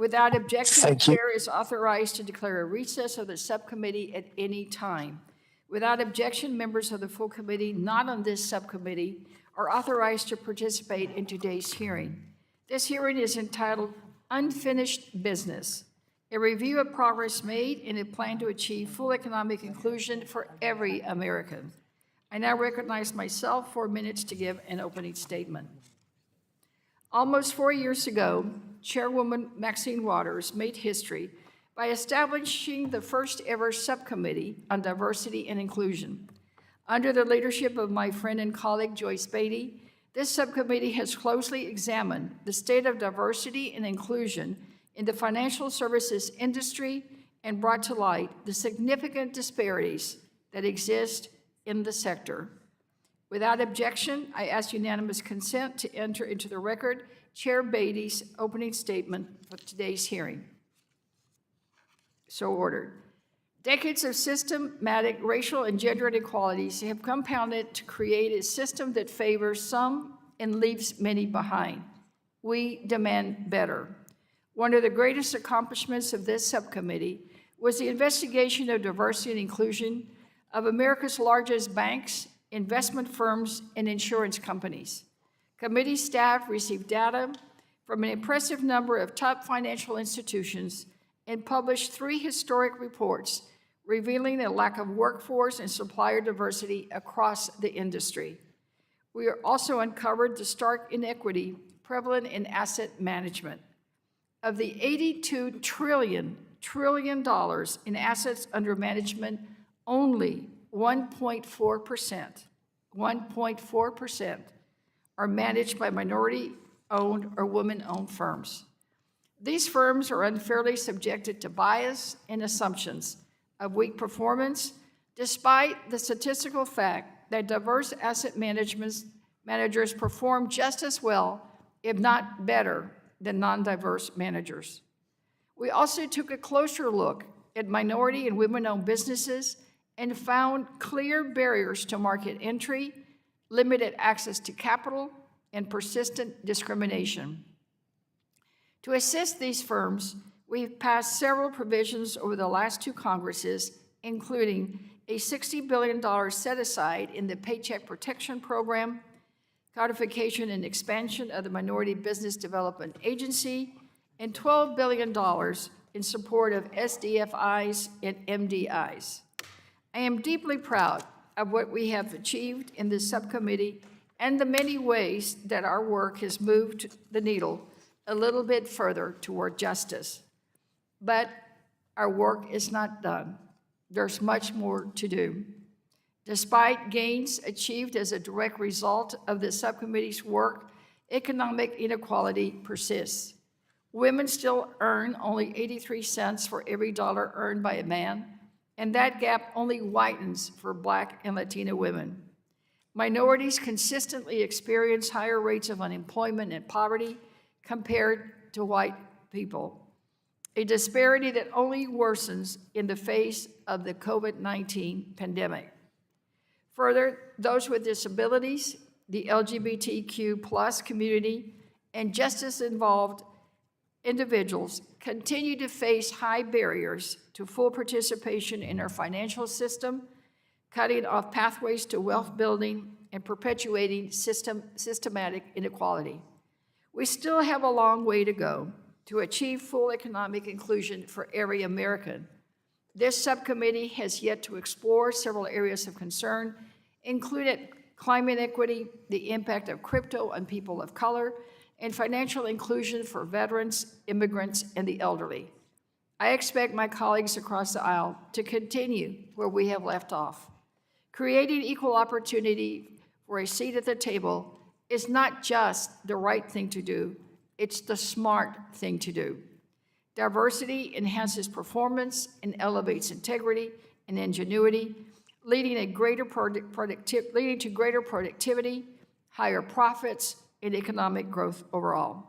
Without objection, the Thank you. chair is authorized to declare a recess of the subcommittee at any time. Without objection, members of the full committee not on this subcommittee are authorized to participate in today's hearing. This hearing is entitled Unfinished Business, a review of progress made in a plan to achieve full economic inclusion for every American. I now recognize myself 4 minutes to give an opening statement. Almost 4 years ago, Chairwoman Maxine Waters made history by establishing the first ever subcommittee on diversity and inclusion. Under the leadership of my friend and colleague Joyce Beatty, this subcommittee has closely examined the state of diversity and inclusion in the financial services industry and brought to light the significant disparities that exist in the sector. Without objection, I ask unanimous consent to enter into the record Chair Beatty's opening statement for today's hearing. So ordered. Decades of systematic racial and gender inequalities have compounded to create a system that favors some and leaves many behind. We demand better. One of the greatest accomplishments of this subcommittee was the investigation of diversity and inclusion of America's largest banks, investment firms, and insurance companies. Committee staff received data from an impressive number of top financial institutions and published 3 historic reports revealing a lack of workforce and supplier diversity across the industry. We also uncovered the stark inequity prevalent in asset management. Of the $82 trillion in assets under management, only 1.4% are managed by minority-owned or women-owned firms. These firms are unfairly subjected to bias and assumptions of weak performance, despite the statistical fact that diverse asset managers perform just as well, if not better, than non-diverse managers. We also took a closer look at minority and women-owned businesses and found clear barriers to market entry, limited access to capital, and persistent discrimination. To assist these firms, we've passed several provisions over the last 2 Congresses, including a $60 billion set-aside in the Paycheck Protection Program, codification and expansion of the Minority Business Development Agency, and $12 billion in support of SDFIs and MDIs. I am deeply proud of what we have achieved in this subcommittee and the many ways that our work has moved the needle a little bit further toward justice. But our work is not done. There's much more to do. Despite gains achieved as a direct result of the subcommittee's work, economic inequality persists. Women still earn only 83 cents for every dollar earned by a man, and that gap only widens for Black and Latina women. Minorities consistently experience higher rates of unemployment and poverty compared to white people, a disparity that only worsens in the face of the COVID-19 pandemic. Further, those with disabilities, the LGBTQ+ community, and justice-involved individuals continue to face high barriers to full participation in our financial system, cutting off pathways to wealth building and perpetuating systematic inequality. We still have a long way to go to achieve full economic inclusion for every American. This subcommittee has yet to explore several areas of concern, including climate equity, the impact of crypto on people of color, and financial inclusion for veterans, immigrants, and the elderly. I expect my colleagues across the aisle to continue where we have left off. Creating equal opportunity for a seat at the table is not just the right thing to do, it's the smart thing to do. Diversity enhances performance and elevates integrity and ingenuity, leading to greater productivity, higher profits, and economic growth overall.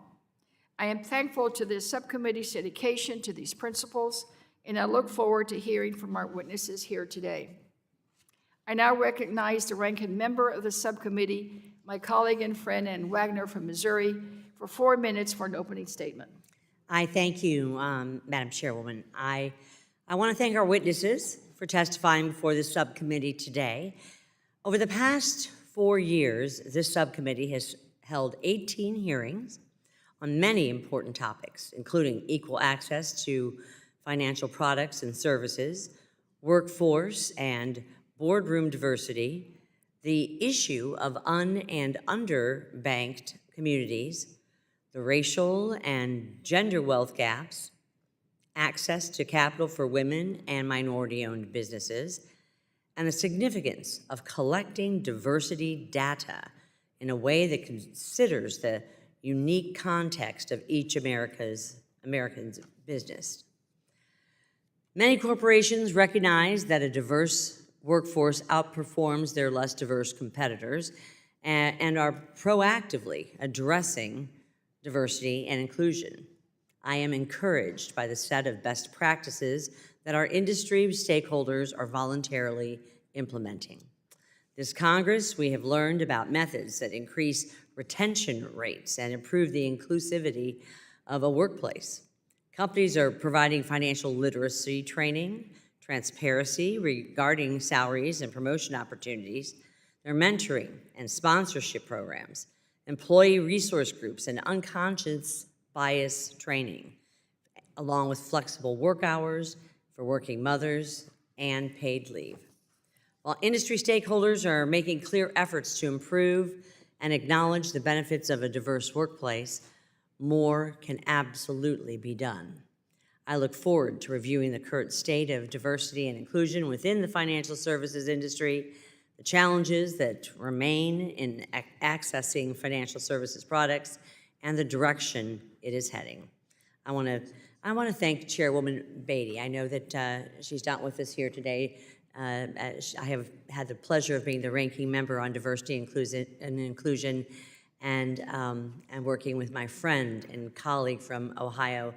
I am thankful to this subcommittee's dedication to these principles, and I look forward to hearing from our witnesses here today. I now recognize the ranking member of the subcommittee, my colleague and friend Ann Wagner from Missouri, for 4 minutes for an opening statement. I thank you, Madam Chairwoman. I want to thank our witnesses for testifying before this subcommittee today. Over the past 4 years, this subcommittee has held 18 hearings on many important topics, including equal access to financial products and services, workforce and boardroom diversity, the issue of and underbanked communities, the racial and gender wealth gaps, access to capital for women and minority-owned businesses, and the significance of collecting diversity data in a way that considers the unique context of each American's business. Many corporations recognize that a diverse workforce outperforms their less diverse competitors and are proactively addressing diversity and inclusion. I am encouraged by the set of best practices that our industry stakeholders are voluntarily implementing. This Congress, we have learned about methods that increase retention rates and improve the inclusivity of a workplace. Companies are providing financial literacy training, transparency regarding salaries and promotion opportunities. They're mentoring and sponsorship programs, employee resource groups, and unconscious bias training, along with flexible work hours for working mothers and paid leave. While industry stakeholders are making clear efforts to improve and acknowledge the benefits of a diverse workplace, more can absolutely be done. I look forward to reviewing the current state of diversity and inclusion within the financial services industry, the challenges that remain in accessing financial services products, and the direction it is heading. I want to thank Chairwoman Beatty. I know that she's not with us here today. I have had the pleasure of being the ranking member on diversity and inclusion, and working with my friend and colleague from Ohio,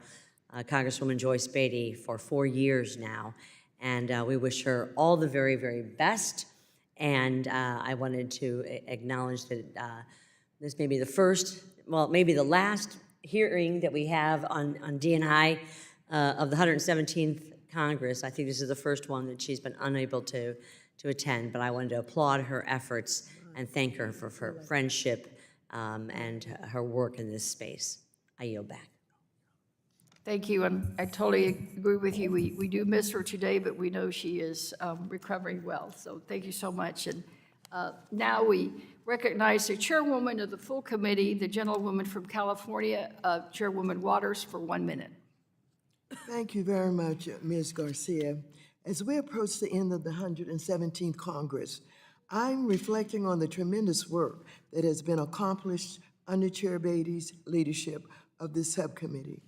Congresswoman Joyce Beatty, for 4 years now. And we wish her all the very, very best. And I wanted to acknowledge that this may be the first, well, maybe the last hearing that we have on D&I of the 117th Congress. I think this is the first one that she's been unable to attend, but I wanted to applaud her efforts and thank her for her friendship and her work in this space. I yield back. Thank you, and I totally agree with you. We do miss her today, but we know she is recovering well, so thank you so much. And now we recognize the chairwoman of the full committee, the gentlewoman from California, Chairwoman Waters, for 1 minute. Thank you very much, Ms. Garcia. As we approach the end of the 117th Congress, I'm reflecting on the tremendous work that has been accomplished under Chair Beatty's leadership of this subcommittee.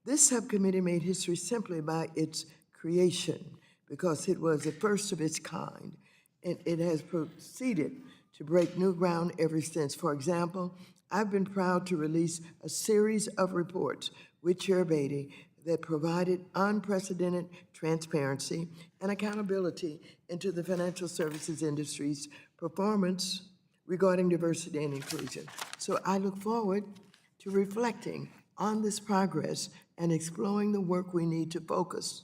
This subcommittee made history simply by its creation, because it was the first of its kind, and it has proceeded to break new ground ever since. For example, I've been proud to release a series of reports with Chair Beatty that provided unprecedented transparency and accountability into the financial services industry's performance regarding diversity and inclusion. So I look forward to reflecting on this progress and exploring the work we need to focus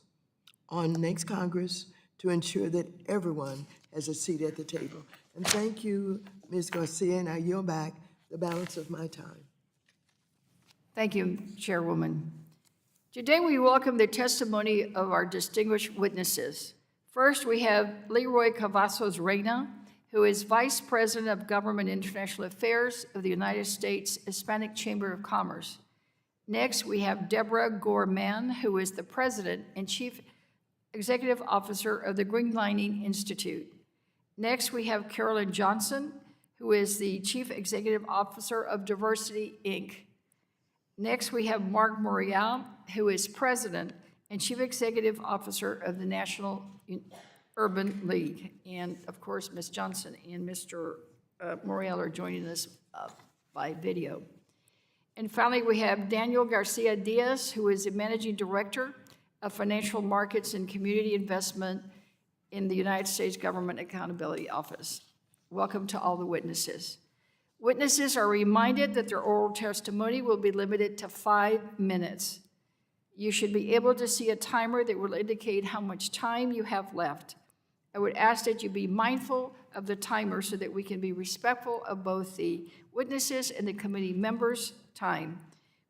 on next Congress to ensure that everyone has a seat at the table. And thank you, Ms. Garcia, and I yield back the balance of my time. Thank you, Chairwoman. Today we welcome the testimony of our distinguished witnesses. First, we have LeRoy Cavazos-Reyna, who is Vice President of Government International Affairs of the United States Hispanic Chamber of Commerce. Next, we have Debra Gore-Mann, who is the President and Chief Executive Officer of the Greenlining Institute. Next, we have Carolynn Johnson, who is the Chief Executive Officer of DiversityInc. Next, we have Marc Morial, who is President and Chief Executive Officer of the National Urban League. And of course, Ms. Johnson and Mr. Morial are joining us by video. And finally, we have Daniel Garcia-Dias, who is the Managing Director of Financial Markets and Community Investment in the United States Government Accountability Office. Welcome to all the witnesses. Witnesses are reminded that their oral testimony will be limited to 5 minutes. You should be able to see a timer that will indicate how much time you have left. I would ask that you be mindful of the timer so that we can be respectful of both the witnesses and the committee members' time.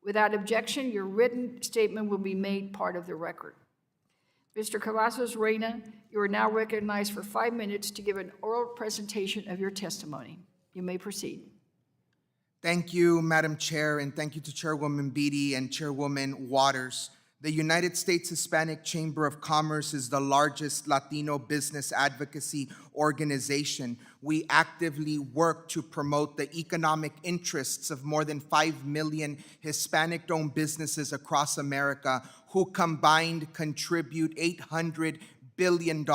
Without objection, your written statement will be made part of the record. Mr. Cavazos-Reyna, you are now recognized for 5 minutes to give an oral presentation of your testimony. You may proceed. Thank you, Madam Chair, and thank you to Chairwoman Beatty and Chairwoman Waters. The United States Hispanic Chamber of Commerce is the largest Latino business advocacy organization. We actively work to promote the economic interests of more than 5 million Hispanic-owned businesses across America who combined contribute $800 billion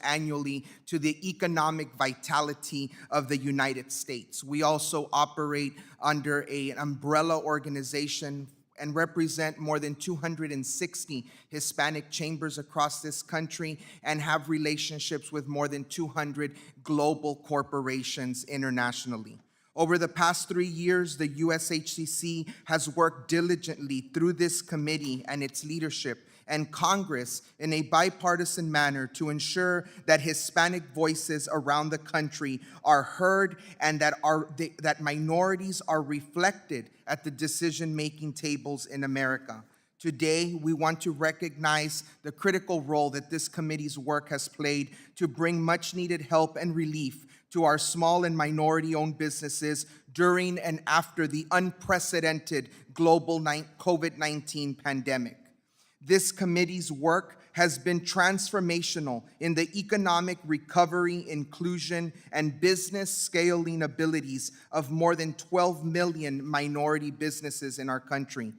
annually to the economic vitality of the United States. We also operate under an umbrella organization and represent more than 260 Hispanic chambers across this country and have relationships with more than 200 global corporations internationally. Over the past 3 years, the USHCC has worked diligently through this committee and its leadership and Congress in a bipartisan manner to ensure that Hispanic voices around the country are heard and that minorities are reflected at the decision-making tables in America. Today, we want to recognize the critical role that this committee's work has played to bring much-needed help and relief to our small and minority-owned businesses during and after the unprecedented global COVID-19 pandemic. This committee's work has been transformational in the economic recovery, inclusion, and business scaling abilities of more than 12 million minority businesses in our country.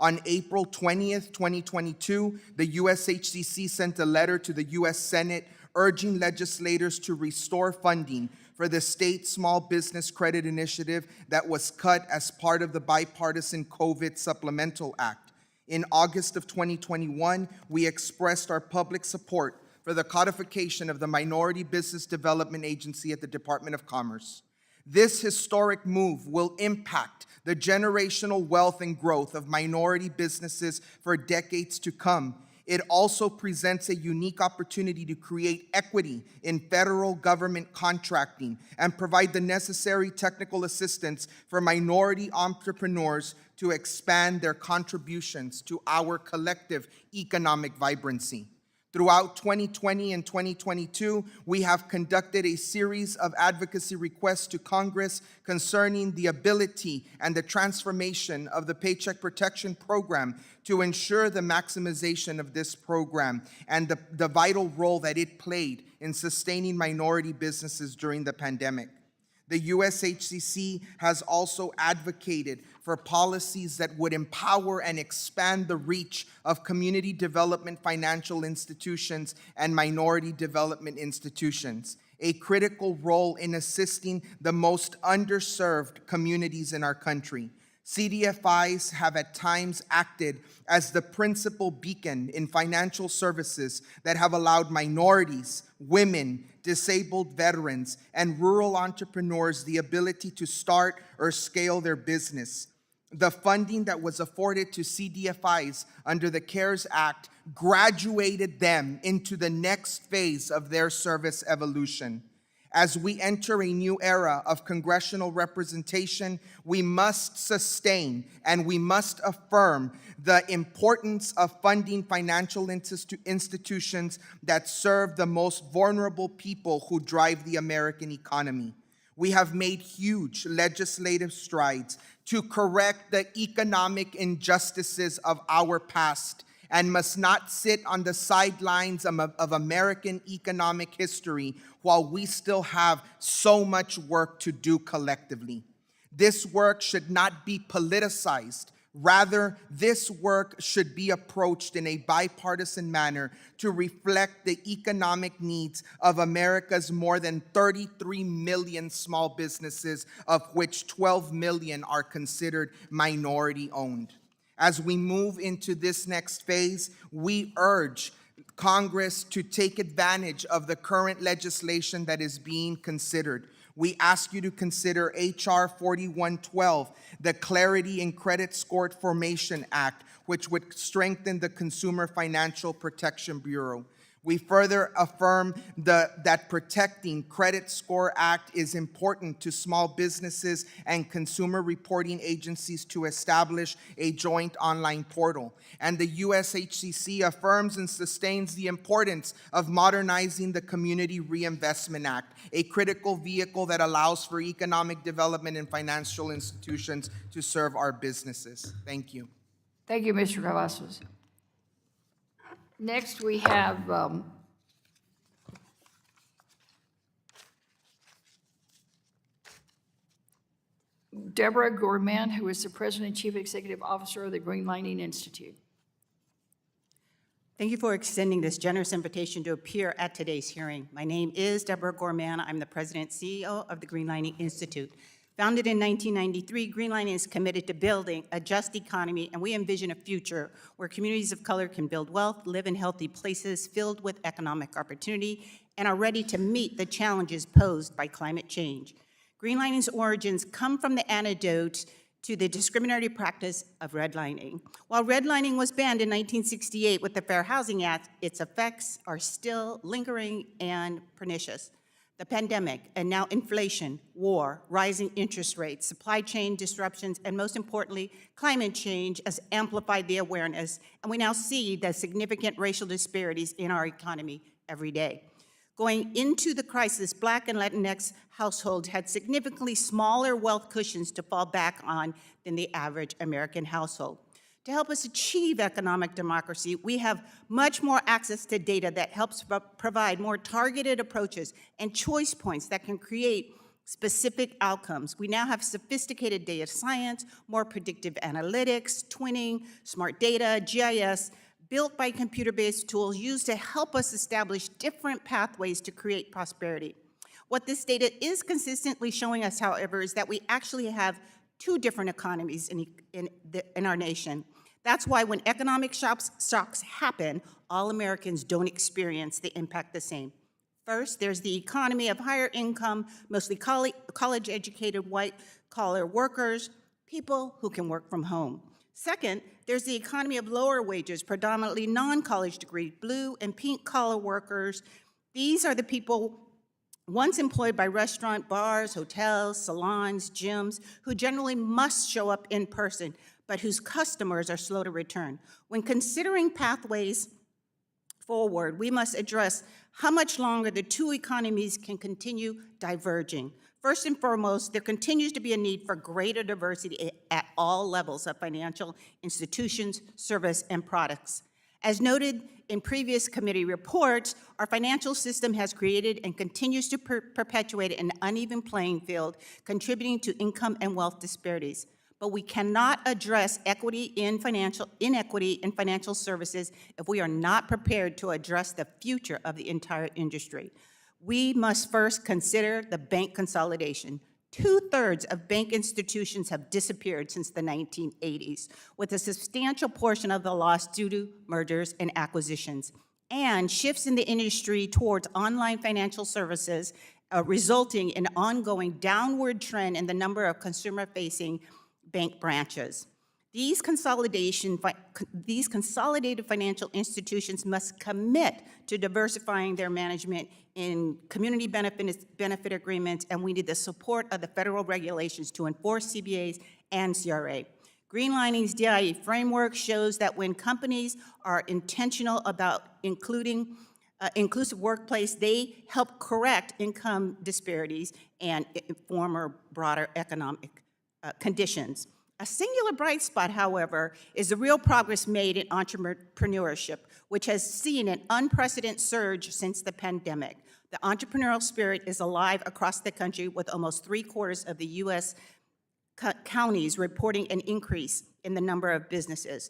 On April 20th, 2022, the USHCC sent a letter to the U.S. Senate urging legislators to restore funding for the state small business credit initiative that was cut as part of the bipartisan COVID Supplemental Act. In August of 2021, we expressed our public support for the codification of the Minority Business Development Agency at the Department of Commerce. This historic move will impact the generational wealth and growth of minority businesses for decades to come. It also presents a unique opportunity to create equity in federal government contracting and provide the necessary technical assistance for minority entrepreneurs to expand their contributions to our collective economic vibrancy. Throughout 2020 and 2022, we have conducted a series of advocacy requests to Congress concerning the ability and the transformation of the Paycheck Protection Program to ensure the maximization of this program and the vital role that it played in sustaining minority businesses during the pandemic. The USHCC has also advocated for policies that would empower and expand the reach of community development financial institutions and minority development institutions, a critical role in assisting the most underserved communities in our country. CDFIs have at times acted as the principal beacon in financial services that have allowed minorities, women, disabled veterans, and rural entrepreneurs the ability to start or scale their business. The funding that was afforded to CDFIs under the CARES Act graduated them into the next phase of their service evolution. As we enter a new era of congressional representation, we must sustain and we must affirm the importance of funding financial institutions that serve the most vulnerable people who drive the American economy. We have made huge legislative strides to correct the economic injustices of our past and must not sit on the sidelines of American economic history while we still have so much work to do collectively. This work should not be politicized. Rather, this work should be approached in a bipartisan manner to reflect the economic needs of America's more than 33 million small businesses, of which 12 million are considered minority-owned. As we move into this next phase, we urge Congress to take advantage of the current legislation that is being considered. We ask you to consider H.R. 4112, the Clarity in Credit Score Formation Act, which would strengthen the Consumer Financial Protection Bureau. We further affirm that protecting Credit Score Act is important to small businesses and consumer reporting agencies to establish a joint online portal. And the USHCC affirms and sustains the importance of modernizing the Community Reinvestment Act, a critical vehicle that allows for economic development and financial institutions to serve our businesses. Thank you. Thank you, Mr. Cavazos. Next, we have Debra Gore-Mann, who is the President and Chief Executive Officer of the Greenlining Institute. Thank you for extending this generous invitation to appear at today's hearing. My name is Debra Gore-Mann. I'm the President and CEO of the Greenlining Institute. Founded in 1993, Greenlining is committed to building a just economy, and we envision a future where communities of color can build wealth, live in healthy places filled with economic opportunity, and are ready to meet the challenges posed by climate change. Greenlining's origins come from the antidote to the discriminatory practice of redlining. While redlining was banned in 1968 with the Fair Housing Act, its effects are still lingering and pernicious. The pandemic, and now inflation, war, rising interest rates, supply chain disruptions, and most importantly, climate change has amplified the awareness, and we now see the significant racial disparities in our economy every day. Going into the crisis, Black and Latinx households had significantly smaller wealth cushions to fall back on than the average American household. To help us achieve economic democracy, we have much more access to data that helps provide more targeted approaches and choice points that can create specific outcomes. We now have sophisticated data science, more predictive analytics, twinning, smart data, GIS, built by computer-based tools used to help us establish different pathways to create prosperity. What this data is consistently showing us, however, is that we actually have two different economies in our nation. That's why when economic shocks happen, all Americans don't experience the impact the same. First, there's the economy of higher income, mostly college-educated white-collar workers, people who can work from home. Second, there's the economy of lower wages, predominantly non-college degree, blue and pink-collar workers. These are the people once employed by restaurant, bars, hotels, salons, gyms, who generally must show up in person, but whose customers are slow to return. When considering pathways forward, we must address how much longer the two economies can continue diverging. First and foremost, there continues to be a need for greater diversity at all levels of financial institutions, service, and products. As noted in previous committee reports, our financial system has created and continues to perpetuate an uneven playing field, contributing to income and wealth disparities. But we cannot address inequity in financial services if we are not prepared to address the future of the entire industry. We must first consider the bank consolidation. 2/3 of bank institutions have disappeared since the 1980s, with a substantial portion of the loss due to mergers and acquisitions, and shifts in the industry towards online financial services, resulting in an ongoing downward trend in the number of consumer-facing bank branches. These consolidated financial institutions must commit to diversifying their management in community benefit agreements, and we need the support of the federal regulations to enforce CBAs and CRA. Greenlining's DIE framework shows that when companies are intentional about inclusive workplace, they help correct income disparities and former broader economic conditions. A singular bright spot, however, is the real progress made in entrepreneurship, which has seen an unprecedented surge since the pandemic. The entrepreneurial spirit is alive across the country, with almost 3/4 of the U.S. counties reporting an increase in the number of businesses.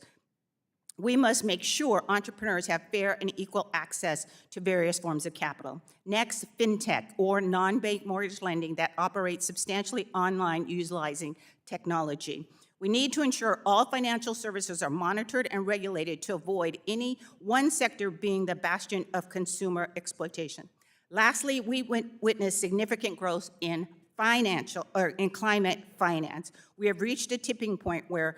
We must make sure entrepreneurs have fair and equal access to various forms of capital. Next, fintech, or non-bank mortgage lending that operates substantially online utilizing technology. We need to ensure all financial services are monitored and regulated to avoid any one sector being the bastion of consumer exploitation. Lastly, we witnessed significant growth in in climate finance. We have reached a tipping point where,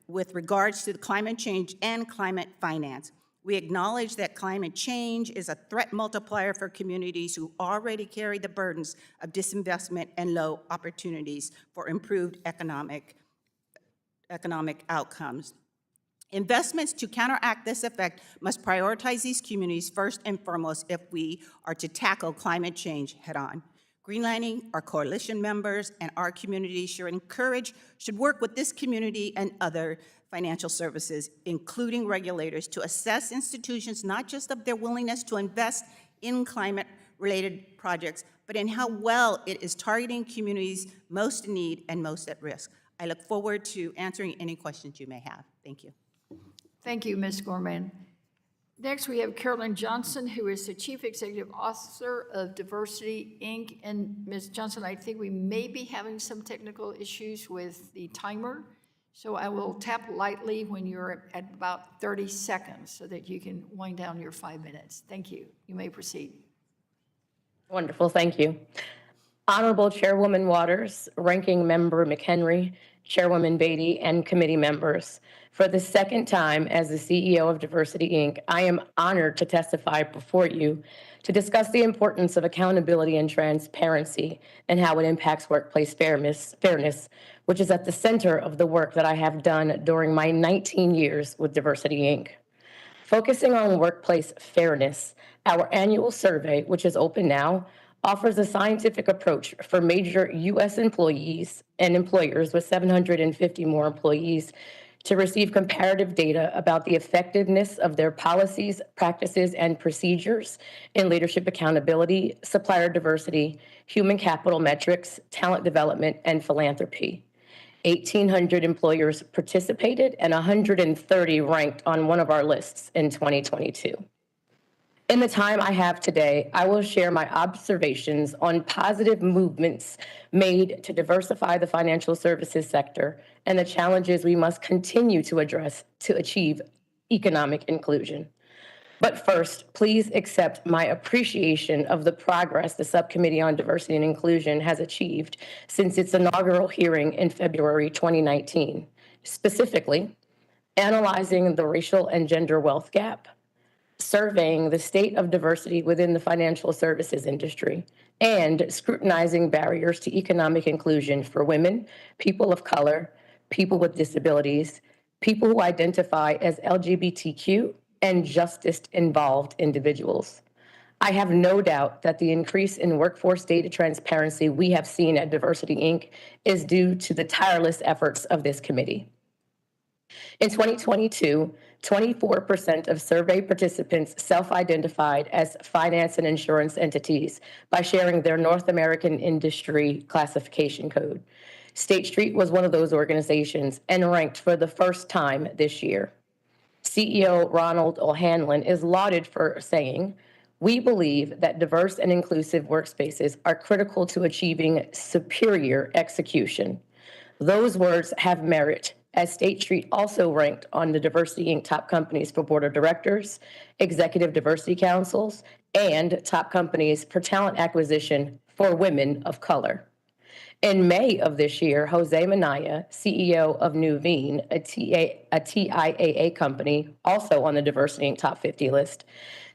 with regards to the climate change and climate finance, we acknowledge that climate change is a threat multiplier for communities who already carry the burdens of disinvestment and low opportunities for improved economic outcomes. Investments to counteract this effect must prioritize these communities first and foremost if we are to tackle climate change head-on. Greenlining, our coalition members, and our community should work with this community and other financial services, including regulators, to assess institutions not just of their willingness to invest in climate-related projects, but in how well it is targeting communities most in need and most at risk. I look forward to answering any questions you may have. Thank you. Thank you, Ms. Gore-Mann. Next, we have Carolynn Johnson, who is the Chief Executive Officer of DiversityInc. And Ms. Johnson, I think we may be having some technical issues with the timer. So I will tap lightly when you're at about 30 seconds so that you can wind down your 5 minutes. Thank you. You may proceed. Wonderful, thank you. Honorable Chairwoman Waters, Ranking Member McHenry, Chairwoman Beatty, and committee members. For the second time as the CEO of DiversityInc, I am honored to testify before you to discuss the importance of accountability and transparency and how it impacts workplace fairness, which is at the center of the work that I have done during my 19 years with DiversityInc. Focusing on workplace fairness, our annual survey, which is open now, offers a scientific approach for major U.S. employees and employers with 750 more employees to receive comparative data about the effectiveness of their policies, practices, and procedures in leadership accountability, supplier diversity, human capital metrics, talent development, and philanthropy. 1,800 employers participated and 130 ranked on one of our lists in 2022. In the time I have today, I will share my observations on positive movements made to diversify the financial services sector and the challenges we must continue to address to achieve economic inclusion. But first, please accept my appreciation of the progress the Subcommittee on Diversity and Inclusion has achieved since its inaugural hearing in February 2019, specifically analyzing the racial and gender wealth gap, surveying the state of diversity within the financial services industry, and scrutinizing barriers to economic inclusion for women, people of color, people with disabilities, people who identify as LGBTQ, and justice-involved individuals. I have no doubt that the increase in workforce data transparency we have seen at DiversityInc is due to the tireless efforts of this committee. In 2022, 24% of survey participants self-identified as finance and insurance entities by sharing their North American industry classification code. State Street was one of those organizations and ranked for the first time this year. CEO Ronald O'Hanlon is lauded for saying, "We believe that diverse and inclusive workspaces are critical to achieving superior execution." Those words have merit, as State Street also ranked on the DiversityInc top companies for board of directors, executive diversity councils, and top companies for talent acquisition for women of color. In May of this year, Jose Minaya, CEO of Nuveen, a TIAA company, also on the DiversityInc top 50 list,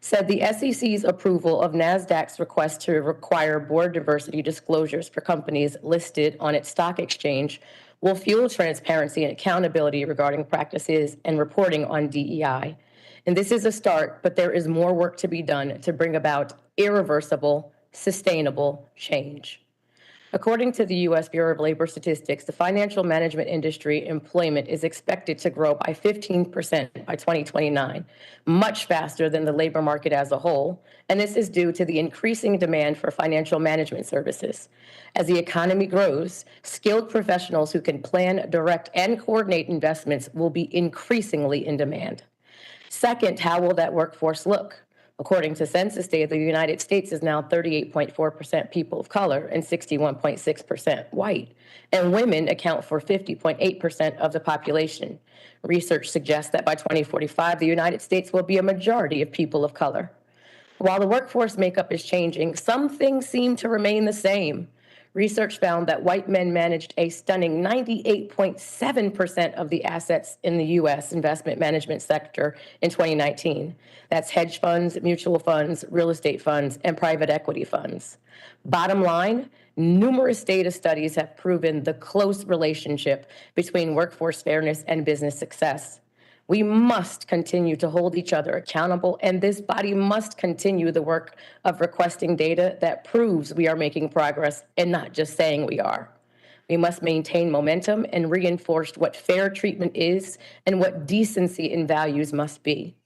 said the SEC's approval of NASDAQ's request to require board diversity disclosures for companies listed on its stock exchange will fuel transparency and accountability regarding practices and reporting on DEI. And this is a start, but there is more work to be done to bring about irreversible, sustainable change. According to the U.S. Bureau of Labor Statistics, the financial management industry employment is expected to grow by 15% by 2029, much faster than the labor market as a whole, and this is due to the increasing demand for financial management services. As the economy grows, skilled professionals who can plan, direct, and coordinate investments will be increasingly in demand. Second, how will that workforce look? According to census data, the United States is now 38.4% people of color and 61.6% white, and women account for 50.8% of the population. Research suggests that by 2045, the United States will be a majority of people of color. While the workforce makeup is changing, some things seem to remain the same. research found that white men managed a stunning 98.7% of the assets in the U.S. investment management sector in 2019. That's hedge funds, mutual funds, real estate funds, and private equity funds. Bottom line, numerous data studies have proven the close relationship between workforce fairness and business success. We must continue to hold each other accountable, and this body must continue the work of requesting data that proves we are making progress and not just saying we are. We must maintain momentum and reinforce what fair treatment is and what decency and values must be.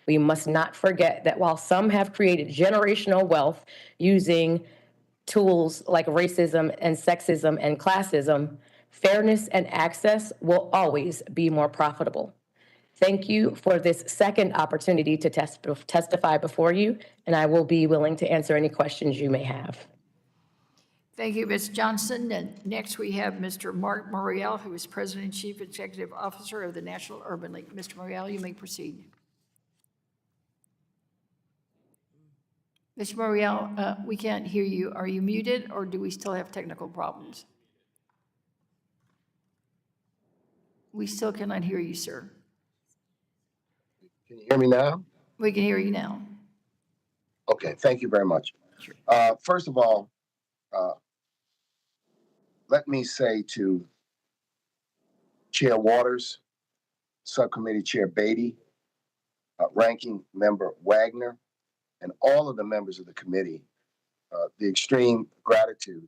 We must not forget that while some have created generational wealth using tools like racism and sexism and classism, fairness and access will always be more profitable. Thank you for this second opportunity to testify before you, and I will be willing to answer any questions you may have. Thank you, Ms. Johnson. And next we have Mr. Marc Morial, who is President and Chief Executive Officer of the National Urban League. Mr. Morial, you may proceed. Mr. Morial, we can't hear you. Are you muted, or do we still have technical problems? We still cannot hear you, sir. Can you hear me now? We can hear you now. Okay, thank you very much. Sure. First of all, let me say to Chair Waters, Subcommittee Chair Beatty, Ranking Member Wagner, and all of the members of the committee, the extreme gratitude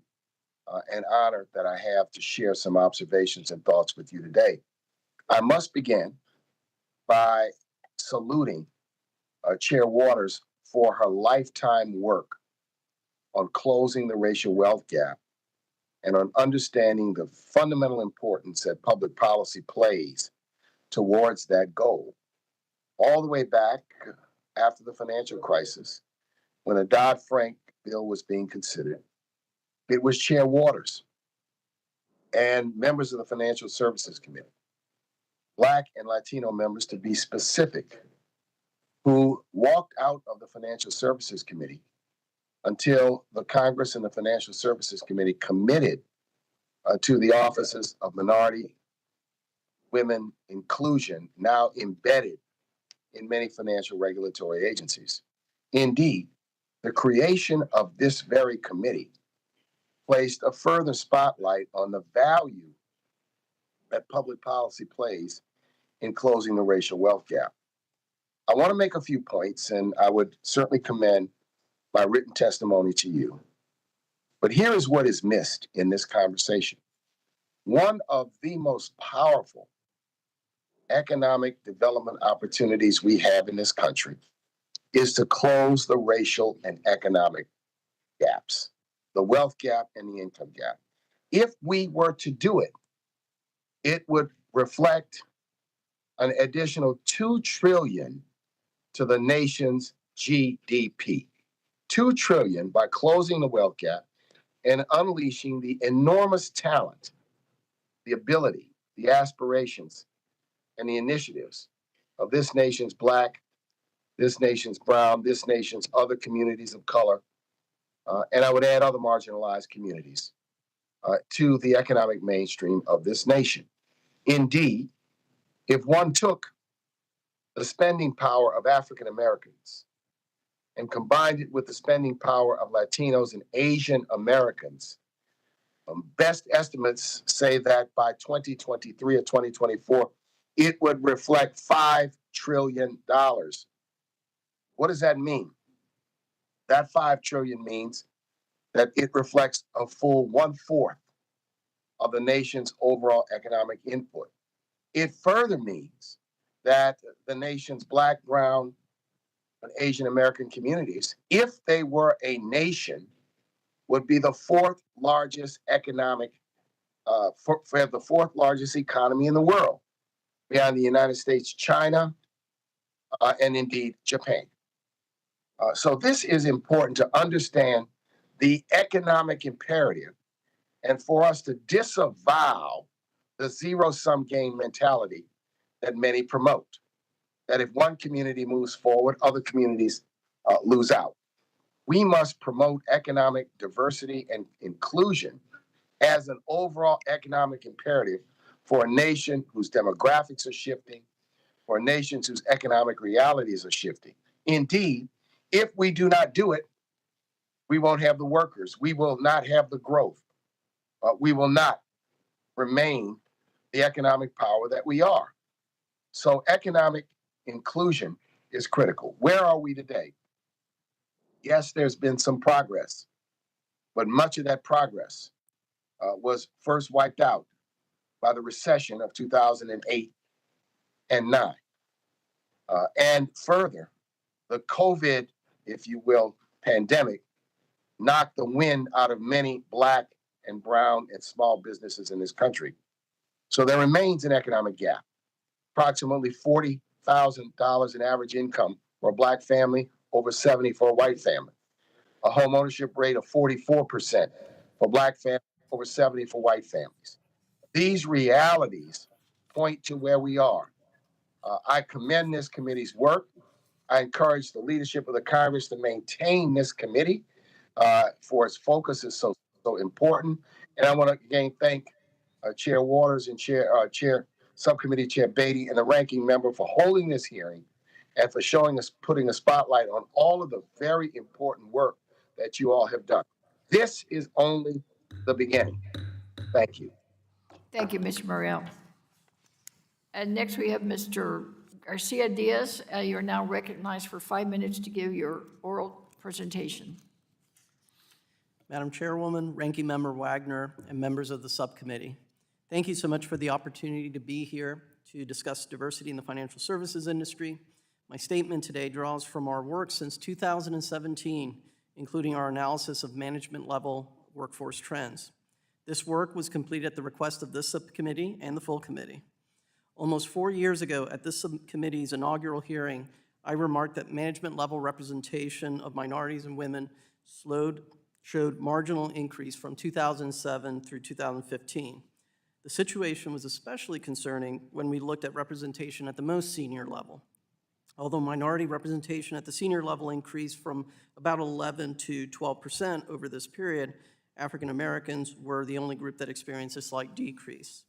and honor that I have to share some observations and thoughts with you today. I must begin by saluting Chair Waters for her lifetime work on closing the racial wealth gap and on understanding the fundamental importance that public policy plays towards that goal. All the way back after the financial crisis, when a Dodd-Frank bill was being considered, it was Chair Waters and members of the Financial Services Committee, Black and Latino members to be specific, who walked out of the Financial Services Committee until the Congress and the Financial Services Committee committed to the offices of minority, women, inclusion, now embedded in many financial regulatory agencies. Indeed, the creation of this very committee placed a further spotlight on the value that public policy plays in closing the racial wealth gap. I want to make a few points, and I would certainly commend my written testimony to you. But here is what is missed in this conversation. One of the most powerful economic development opportunities we have in this country is to close the racial and economic gaps, the wealth gap and the income gap. If we were to do it, it would reflect an additional $2 trillion to the nation's GDP. $2 trillion by closing the wealth gap and unleashing the enormous talent, the ability, the aspirations, and the initiatives of this nation's Black, this nation's brown, this nation's other communities of color, and I would add other marginalized communities to the economic mainstream of this nation. Indeed, if one took the spending power of African Americans and combined it with the spending power of Latinos and Asian Americans, best estimates say that by 2023 or 2024, it would reflect $5 trillion. What does that mean? That $5 trillion means that it reflects a full 1/4 of the nation's overall economic input. It further means that the nation's Black, brown, and Asian American communities, if they were a nation, would be the fourth largest economic, the fourth largest economy in the world, behind the United States, China, and indeed Japan. So this is important to understand the economic imperative and for us to disavow the zero-sum game mentality that many promote, that if one community moves forward, other communities lose out. We must promote economic diversity and inclusion as an overall economic imperative for a nation whose demographics are shifting, for nations whose economic realities are shifting. Indeed, if we do not do it, we won't have the workers. We will not have the growth. We will not remain the economic power that we are. So economic inclusion is critical. Where are we today? Yes, there's been some progress, but much of that progress was first wiped out by the recession of 2008 and 9. And further, the COVID, if you will, pandemic knocked the wind out of many Black and brown and small businesses in this country. So there remains an economic gap. Approximately $40,000 in average income for a Black family, over 70 for a white family. A home ownership rate of 44% for Black families, over 70 for white families. These realities point to where we are. I commend this committee's work. I encourage the leadership of the Congress to maintain this committee for its focus is so important. And I want to again thank Chair Waters and Chair Subcommittee Chair Beatty and the ranking member for holding this hearing and for putting a spotlight on all of the very important work that you all have done. This is only the beginning. Thank you. Thank you, Mr. Morial. And next we have Mr. Garcia-Dias. You're now recognized for 5 minutes to give your oral presentation. Madam Chairwoman, Ranking Member Wagner, and members of the subcommittee, thank you so much for the opportunity to be here to discuss diversity in the financial services industry. My statement today draws from our work since 2017, including our analysis of management-level workforce trends. This work was completed at the request of this subcommittee and the full committee. Almost 4 years ago, at this subcommittee's inaugural hearing, I remarked that management-level representation of minorities and women showed marginal increase from 2007 through 2015. The situation was especially concerning when we looked at representation at the most senior level. Although minority representation at the senior level increased from about 11 to 12% over this period, African Americans were the only group that experienced a slight decrease.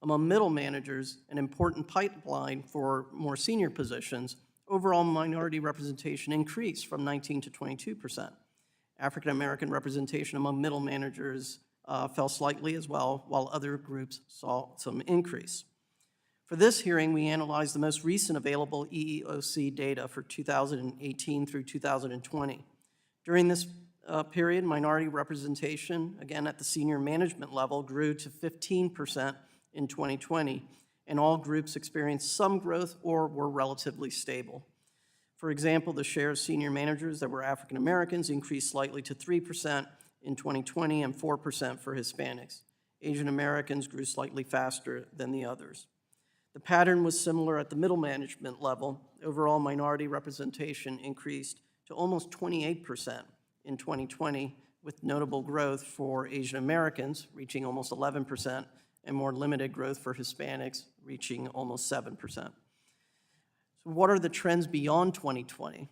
Among middle managers, an important pipeline for more senior positions, overall minority representation increased from 19 to 22%. African American representation among middle managers fell slightly as well, while other groups saw some increase. For this hearing, we analyzed the most recent available EEOC data for 2018 through 2020. During this period, minority representation, again at the senior management level, grew to 15% in 2020, and all groups experienced some growth or were relatively stable. For example, the share of senior managers that were African Americans increased slightly to 3% in 2020 and 4% for Hispanics. Asian Americans grew slightly faster than the others. The pattern was similar at the middle management level. Overall minority representation increased to almost 28% in 2020, with notable growth for Asian Americans, reaching almost 11%, and more limited growth for Hispanics, reaching almost 7%. What are the trends beyond 2020?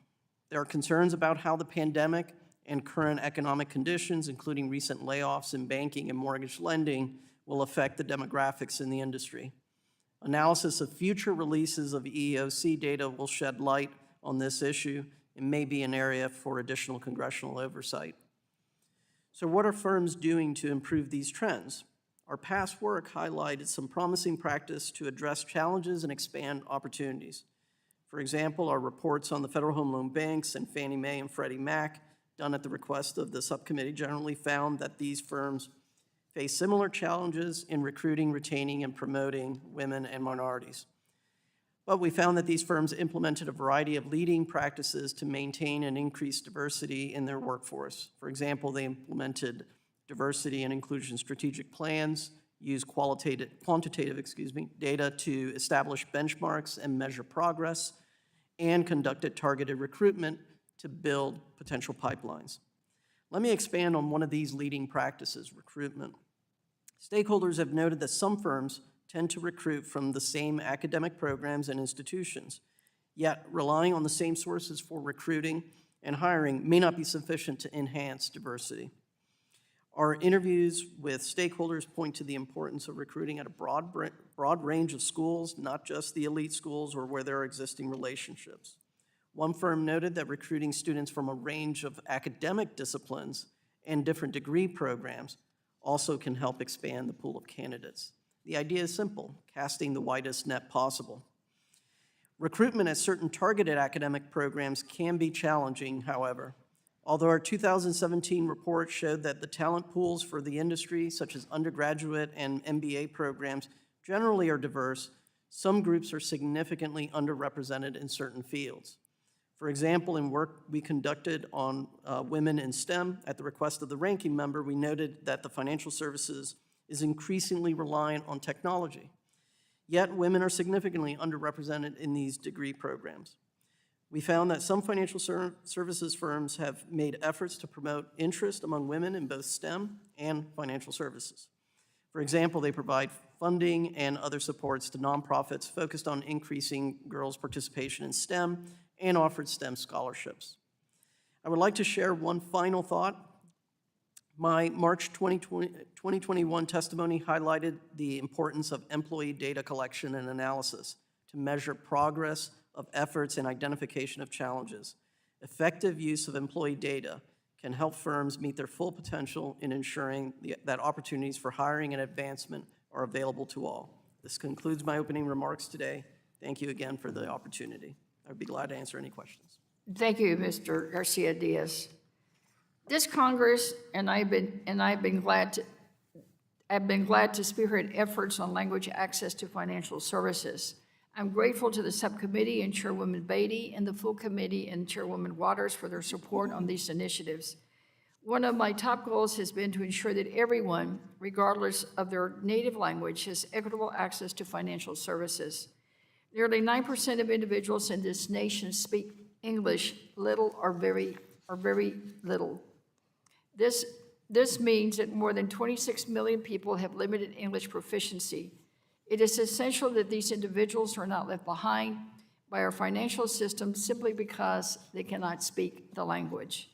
There are concerns about how the pandemic and current economic conditions, including recent layoffs in banking and mortgage lending, will affect the demographics in the industry. Analysis of future releases of EEOC data will shed light on this issue and may be an area for additional congressional oversight. So what are firms doing to improve these trends? Our past work highlighted some promising practice to address challenges and expand opportunities. For example, our reports on the Federal Home Loan Banks and Fannie Mae and Freddie Mac, done at the request of the subcommittee, generally found that these firms face similar challenges in recruiting, retaining, and promoting women and minorities. But we found that these firms implemented a variety of leading practices to maintain and increase diversity in their workforce. For example, they implemented diversity and inclusion strategic plans, used quantitative data to establish benchmarks and measure progress, and conducted targeted recruitment to build potential pipelines. Let me expand on one of these leading practices, recruitment. Stakeholders have noted that some firms tend to recruit from the same academic programs and institutions, yet relying on the same sources for recruiting and hiring may not be sufficient to enhance diversity. Our interviews with stakeholders point to the importance of recruiting at a broad range of schools, not just the elite schools or where there are existing relationships. One firm noted that recruiting students from a range of academic disciplines and different degree programs also can help expand the pool of candidates. The idea is simple: casting the widest net possible. Recruitment at certain targeted academic programs can be challenging, however. Although our 2017 report showed that the talent pools for the industry, such as undergraduate and MBA programs, generally are diverse, some groups are significantly underrepresented in certain fields. For example, in work we conducted on women in STEM, at the request of the ranking member, we noted that the financial services is increasingly reliant on technology. Yet women are significantly underrepresented in these degree programs. We found that some financial services firms have made efforts to promote interest among women in both STEM and financial services. For example, they provide funding and other supports to nonprofits focused on increasing girls' participation in STEM and offered STEM scholarships. I would like to share one final thought. My March 2021 testimony highlighted the importance of employee data collection and analysis to measure progress of efforts and identification of challenges. Effective use of employee data can help firms meet their full potential in ensuring that opportunities for hiring and advancement are available to all. This concludes my opening remarks today. Thank you again for the opportunity. I'd be glad to answer any questions. Thank you, Mr. Garcia-Dias. This Congress I've been glad to spearhead efforts on language access to financial services. I'm grateful to the subcommittee and Chairwoman Beatty and the full committee and Chairwoman Waters for their support on these initiatives. One of my top goals has been to ensure that everyone, regardless of their native language, has equitable access to financial services. Nearly 9% of individuals in this nation speak English little or very little. This means that more than 26 million people have limited English proficiency. It is essential that these individuals are not left behind by our financial system simply because they cannot speak the language.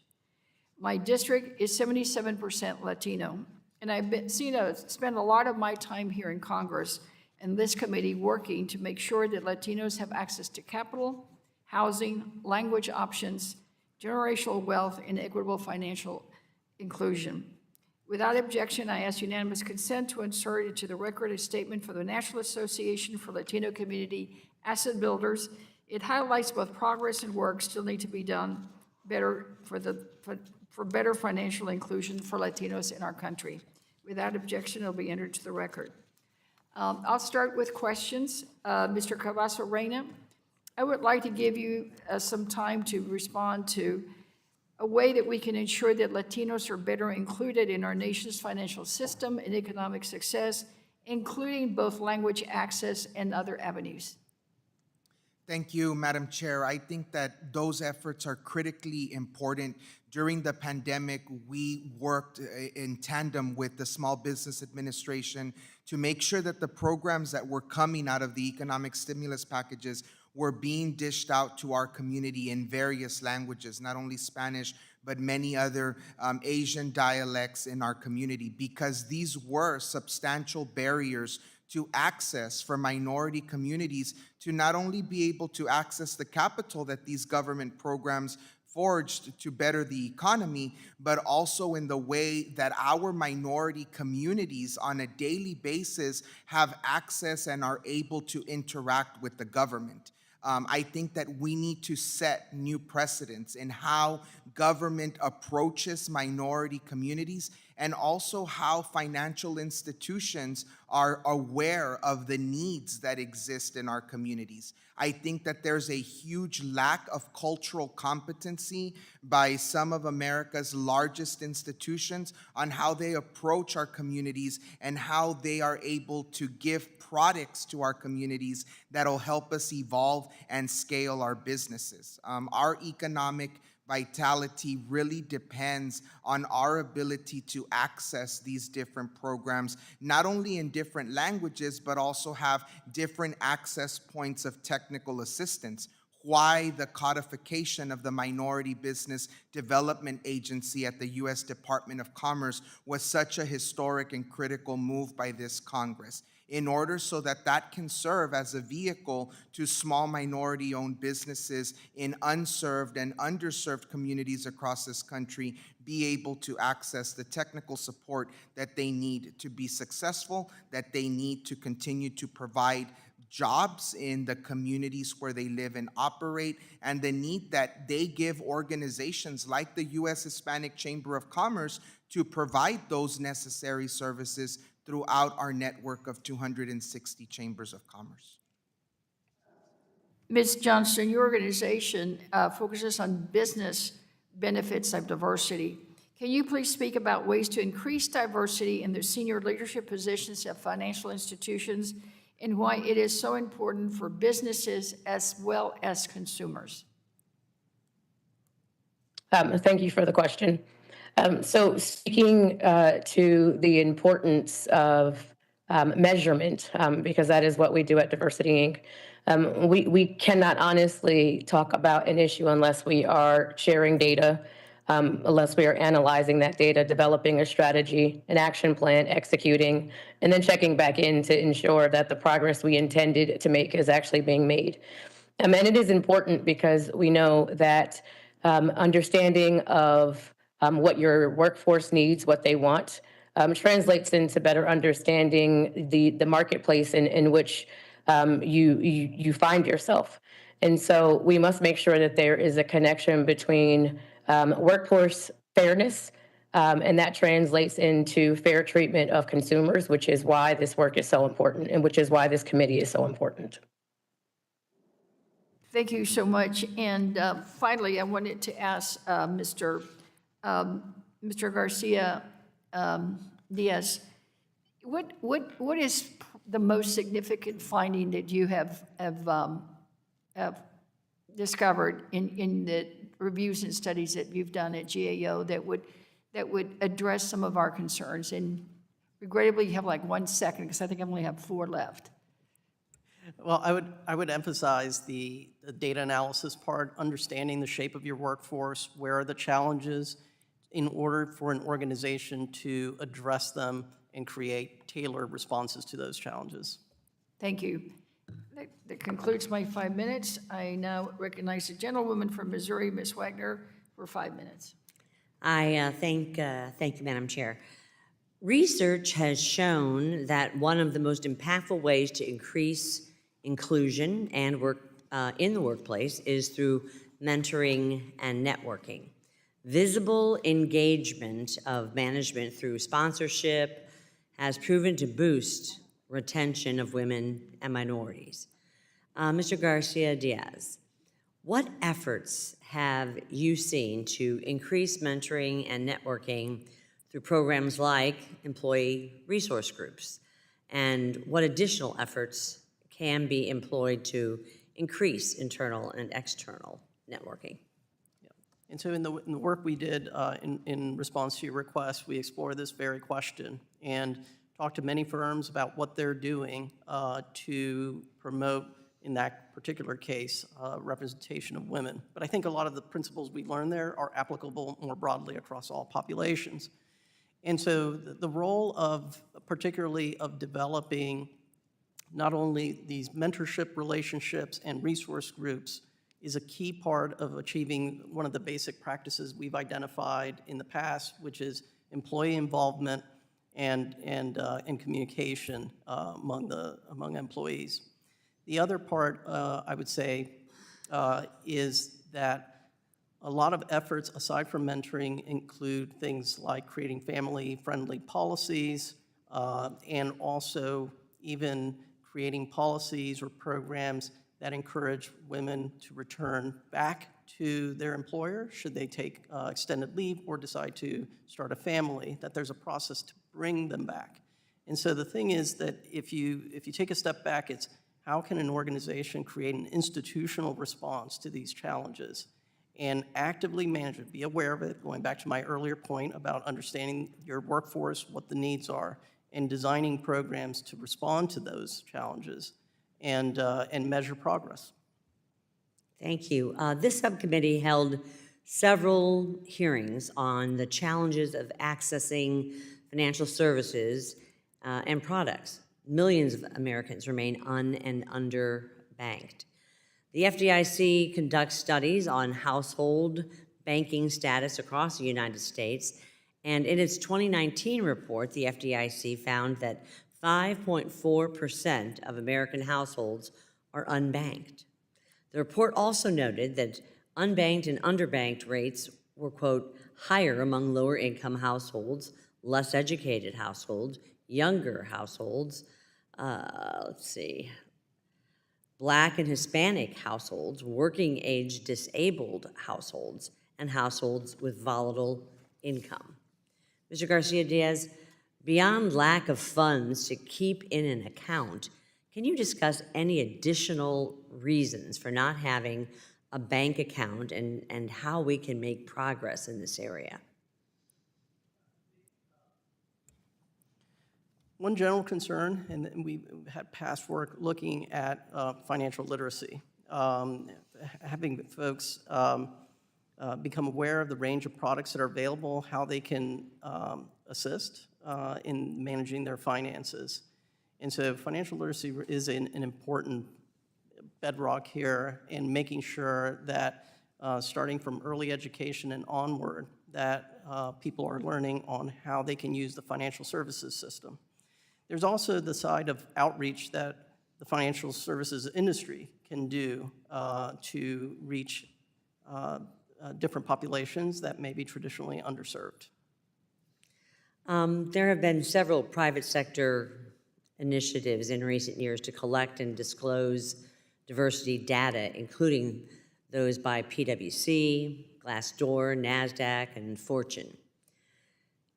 My district is 77% Latino, and I've spent a lot of my time here in Congress and this committee working to make sure that Latinos have access to capital, housing, language options, generational wealth, and equitable financial inclusion. Without objection, I ask unanimous consent to insert into the record a statement for the National Association for Latino Community Asset Builders. It highlights both progress and work still need to be done better for better financial inclusion for Latinos in our country. Without objection, it'll be entered to the record. I'll start with questions. Mr. Cavazos-Reyna, I would like to give you some time to respond to a way that we can ensure that Latinos are better included in our nation's financial system and economic success, including both language access and other avenues. Thank you, Madam Chair. I think that those efforts are critically important. During the pandemic, we worked in tandem with the Small Business Administration to make sure that the programs that were coming out of the economic stimulus packages were being dished out to our community in various languages, not only Spanish, but many other Asian dialects in our community, because these were substantial barriers to access for minority communities to not only be able to access the capital that these government programs forged to better the economy, but also in the way that our minority communities on a daily basis have access and are able to interact with the government. I think that we need to set new precedents in how government approaches minority communities and also how financial institutions are aware of the needs that exist in our communities. I think that there's a huge lack of cultural competency by some of America's largest institutions on how they approach our communities and how they are able to give products to our communities that'll help us evolve and scale our businesses. Our economic vitality really depends on our ability to access these different programs, not only in different languages, but also have different access points of technical assistance. why the codification of the Minority Business Development Agency at the U.S. Department of Commerce was such a historic and critical move by this Congress, in order so that that can serve as a vehicle to small minority-owned businesses in unserved and underserved communities across this country be able to access the technical support that they need to be successful, that they need to continue to provide jobs in the communities where they live and operate, and the need that they give organizations like the U.S. Hispanic Chamber of Commerce to provide those necessary services throughout our network of 260 chambers of commerce. Ms. Johnston, your organization focuses on business benefits of diversity. Can you please speak about ways to increase diversity in the senior leadership positions of financial institutions and why it is so important for businesses as well as consumers? Thank you for the question. So speaking to the importance of measurement, because that is what we do at DiversityInc, we cannot honestly talk about an issue unless we are sharing data, unless we are analyzing that data, developing a strategy, an action plan, executing, and then checking back in to ensure that the progress we intended to make is actually being made. And it is important because we know that understanding of what your workforce needs, what they want, translates into better understanding the marketplace in which you find yourself. And so we must make sure that there is a connection between workforce fairness, and that translates into fair treatment of consumers, which is why this work is so important and which is why this committee is so important. Thank you so much. And finally, I wanted to ask Mr. Garcia-Dias, what is the most significant finding that you have discovered in the reviews and studies that you've done at GAO that would address some of our concerns? And regrettably, you have like 1 second because I think I only have 4 left. Well, I would emphasize the data analysis part, understanding the shape of your workforce, where are the challenges, in order for an organization to address them and create tailored responses to those challenges. Thank you. That concludes my 5 minutes. I now recognize the gentlewoman from Missouri, Ms. Wagner, for 5 minutes. I thank you, Madam Chair. Research has shown that one of the most impactful ways to increase inclusion and work in the workplace is through mentoring and networking. Visible engagement of management through sponsorship has proven to boost retention of women and minorities. Mr. Garcia-Dias, what efforts have you seen to increase mentoring and networking through programs like employee resource groups? And what additional efforts can be employed to increase internal and external networking? And so in the work we did in response to your request, we explored this very question and talked to many firms about what they're doing to promote, in that particular case, representation of women. But I think a lot of the principles we learned there are applicable more broadly across all populations. And so the role of, particularly of developing not only these mentorship relationships and resource groups is a key part of achieving one of the basic practices we've identified in the past, which is employee involvement and communication among employees. The other part, I would say, is that a lot of efforts, aside from mentoring, include things like creating family-friendly policies and also even creating policies or programs that encourage women to return back to their employer should they take extended leave or decide to start a family, that there's a process to bring them back. And so the thing is that if you take a step back, it's how can an organization create an institutional response to these challenges and actively manage it, be aware of it, going back to my earlier point about understanding your workforce, what the needs are, and designing programs to respond to those challenges and measure progress. Thank you. This subcommittee held several hearings on the challenges of accessing financial services and products. Millions of Americans remain and underbanked. The FDIC conducts studies on household banking status across the United States, and in its 2019 report, the FDIC found that 5.4% of American households are unbanked. The report also noted that unbanked and underbanked rates were, quote, higher among lower income households, less educated households, younger households, Black and Hispanic households, working age disabled households, and households with volatile income. Mr. Garcia-Dias, beyond lack of funds to keep in an account, can you discuss any additional reasons for not having a bank account and how we can make progress in this area? One general concern, and we had past work looking at financial literacy, having folks become aware of the range of products that are available, how they can assist in managing their finances. And so financial literacy is an important bedrock here in making sure that starting from early education and onward, that people are learning on how they can use the financial services system. There's also the side of outreach that the financial services industry can do to reach different populations that may be traditionally underserved. There have been several private sector initiatives in recent years to collect and disclose diversity data, including those by PwC, Glassdoor, NASDAQ, and Fortune.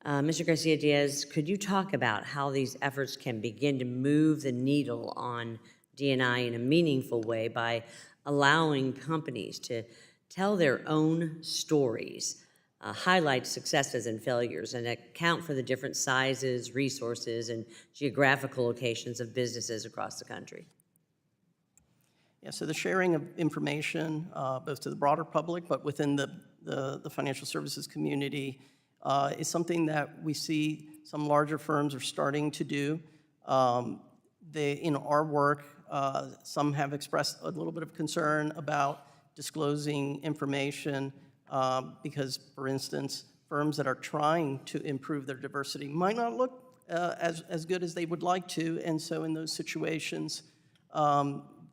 Mr. Garcia-Dias, could you talk about how these efforts can begin to move the needle on D&I in a meaningful way by allowing companies to tell their own stories, highlight successes and failures, and account for the different sizes, resources, and geographical locations of businesses across the country? Yeah, so the sharing of information, both to the broader public, but within the financial services community, is something that we see some larger firms are starting to do. In our work, some have expressed a little bit of concern about disclosing information because, for instance, firms that are trying to improve their diversity might not look as good as they would like to, and so in those situations,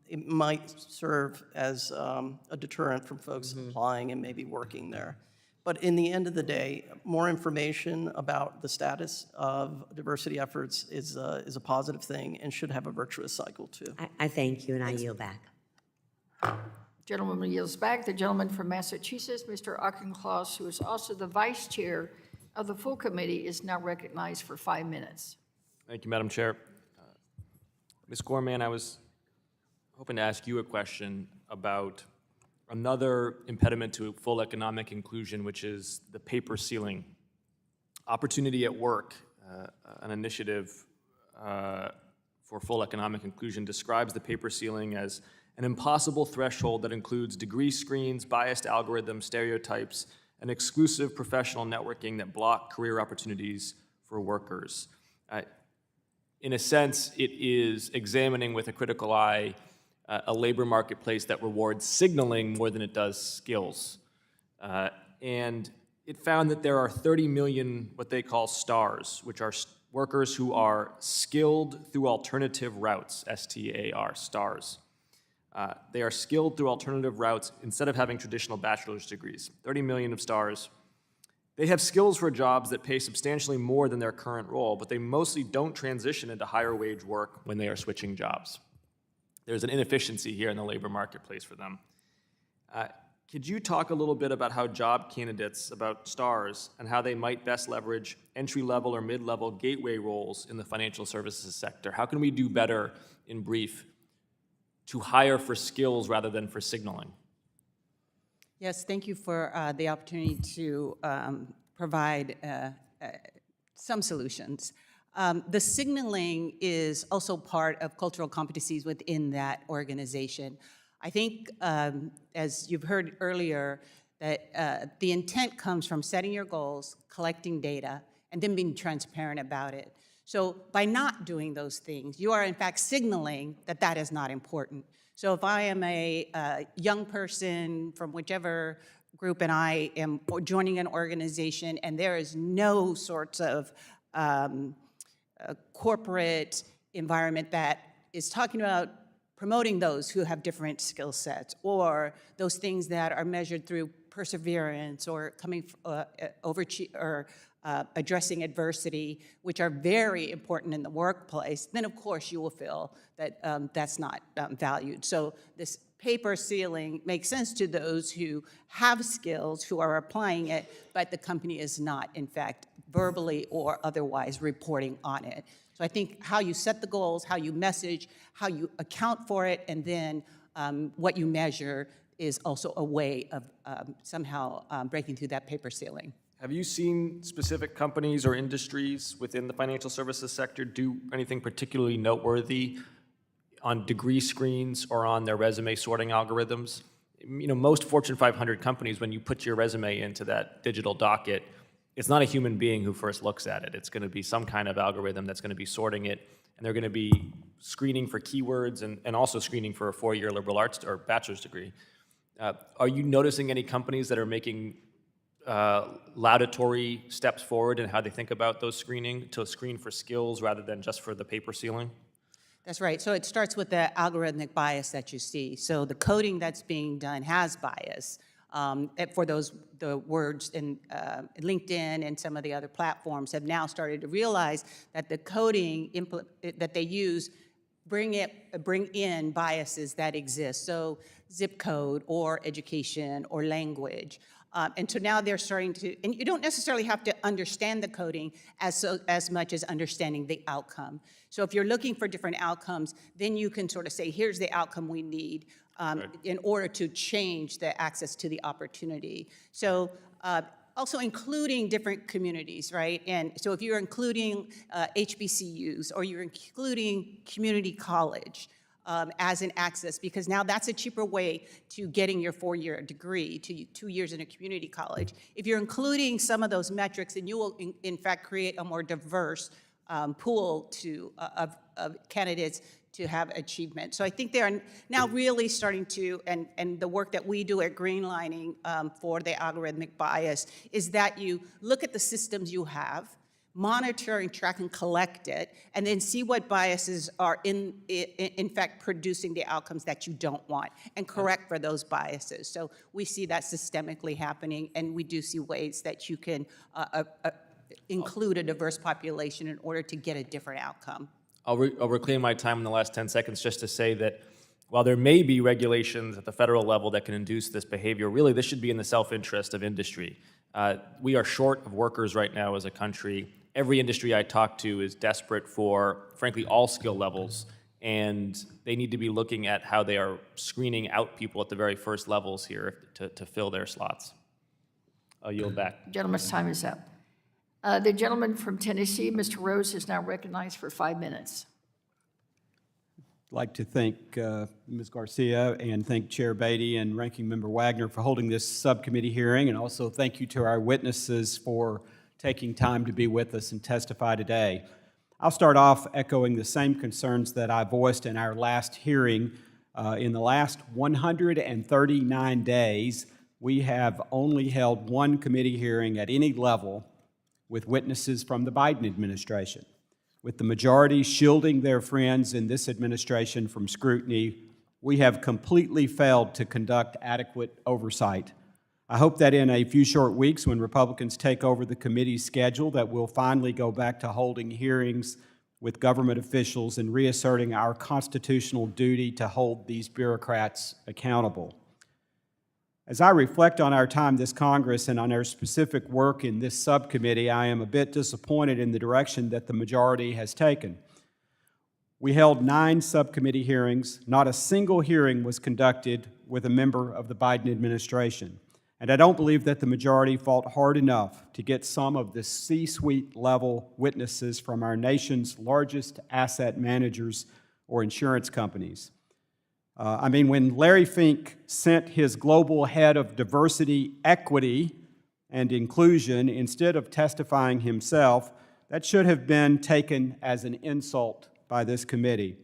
it might serve as a deterrent from folks applying and maybe working there. But in the end of the day, more information about the status of diversity efforts is a positive thing and should have a virtuous cycle too. I thank you, and I yield back. Gentlewoman yields back. The gentleman from Massachusetts, Mr. Auchincloss, who is also the vice chair of the full committee, is now recognized for 5 minutes. Thank you, Madam Chair. Ms. Gore-Mann, I was hoping to ask you a question about another impediment to full economic inclusion, which is the paper ceiling. Opportunity at Work, an initiative for full economic inclusion, describes the paper ceiling as an impossible threshold that includes degree screens, biased algorithms, stereotypes, and exclusive professional networking that block career opportunities for workers. In a sense, it is examining with a critical eye a labor marketplace that rewards signaling more than it does skills. And it found that there are 30 million what they call stars, which are workers who are skilled through alternative routes, S-T-A-R, stars. They are skilled through alternative routes instead of having traditional bachelor's degrees. 30 million of stars. They have skills for jobs that pay substantially more than their current role, but they mostly don't transition into higher wage work when they are switching jobs. There's an inefficiency here in the labor marketplace for them. Could you talk a little bit about how job candidates, about stars, and how they might best leverage entry-level or mid-level gateway roles in the financial services sector? How can we do better, in brief, to hire for skills rather than for signaling? Yes, thank you for the opportunity to provide some solutions. The signaling is also part of cultural competencies within that organization. I think, as you've heard earlier, that the intent comes from setting your goals, collecting data, and then being transparent about it. So by not doing those things, you are in fact signaling that that is not important. So if I am a young person from whichever group and I am joining an organization and there is no sorts of corporate environment that is talking about promoting those who have different skill sets, or those things that are measured through perseverance or coming addressing adversity, which are very important in the workplace, then of course you will feel that that's not valued. So this paper ceiling makes sense to those who have skills, who are applying it, but the company is not, in fact, verbally or otherwise reporting on it. So I think how you set the goals, how you message, how you account for it, and then what you measure is also a way of somehow breaking through that paper ceiling. Have you seen specific companies or industries within the financial services sector do anything particularly noteworthy on degree screens or on their resume sorting algorithms? You know, most Fortune 500 companies, when you put your resume into that digital docket, it's not a human being who first looks at it. It's going to be some kind of algorithm that's going to be sorting it, and they're going to be screening for keywords and also screening for a 4-year liberal arts or bachelor's degree. Are you noticing any companies that are making laudatory steps forward in how they think about those screening to screen for skills rather than just for the paper ceiling? That's right. So it starts with the algorithmic bias that you see. So the coding that's being done has bias for the words in LinkedIn and some of the other platforms have now started to realize that the coding that they use bring in biases that exist. So zip code or education or language. And so now they're starting to, and you don't necessarily have to understand the coding as much as understanding the outcome. So if you're looking for different outcomes, then you can sort of say, here's the outcome we need in order to change the access to the opportunity. So also including different communities, right? And so if you're including HBCUs or you're including community college, as an access, because now that's a cheaper way to getting your 4-year degree, to 2 years in a community college. If you're including some of those metrics, then you will, in fact, create a more diverse pool of candidates to have achievement. So I think they are now really starting to, and the work that we do at Greenlining for the algorithmic bias is that you look at the systems you have, monitor and track and collect it, and then see what biases are in fact producing the outcomes that you don't want, and correct for those biases. So we see that systemically happening, and we do see ways that you can include a diverse population in order to get a different outcome. I'll reclaim my time in the last 10 seconds just to say that while there may be regulations at the federal level that can induce this behavior, really this should be in the self-interest of industry. We are short of workers right now as a country. Every industry I talk to is desperate for, frankly, all skill levels, and they need to be looking at how they are screening out people at the very first levels here to fill their slots. I'll yield back. Gentleman's time is up. The gentleman from Tennessee, Mr. Rose, is now recognized for 5 minutes. I'd like to thank Ms. Garcia and thank Chair Beatty and Ranking Member Wagner for holding this subcommittee hearing, and also thank you to our witnesses for taking time to be with us and testify today. I'll start off echoing the same concerns that I voiced in our last hearing. In the last 139 days, we have only held one committee hearing at any level with witnesses from the Biden administration. With the majority shielding their friends in this administration from scrutiny, we have completely failed to conduct adequate oversight. I hope that in a few short weeks, when Republicans take over the committee's schedule, that we'll finally go back to holding hearings with government officials and reasserting our constitutional duty to hold these bureaucrats accountable. As I reflect on our time this Congress and on our specific work in this subcommittee, I am a bit disappointed in the direction that the majority has taken. We held 9 subcommittee hearings. Not a single hearing was conducted with a member of the Biden administration. And I don't believe that the majority fought hard enough to get some of the C-suite level witnesses from our nation's largest asset managers or insurance companies. When Larry Fink sent his global head of diversity, equity, and inclusion instead of testifying himself, that should have been taken as an insult by this committee.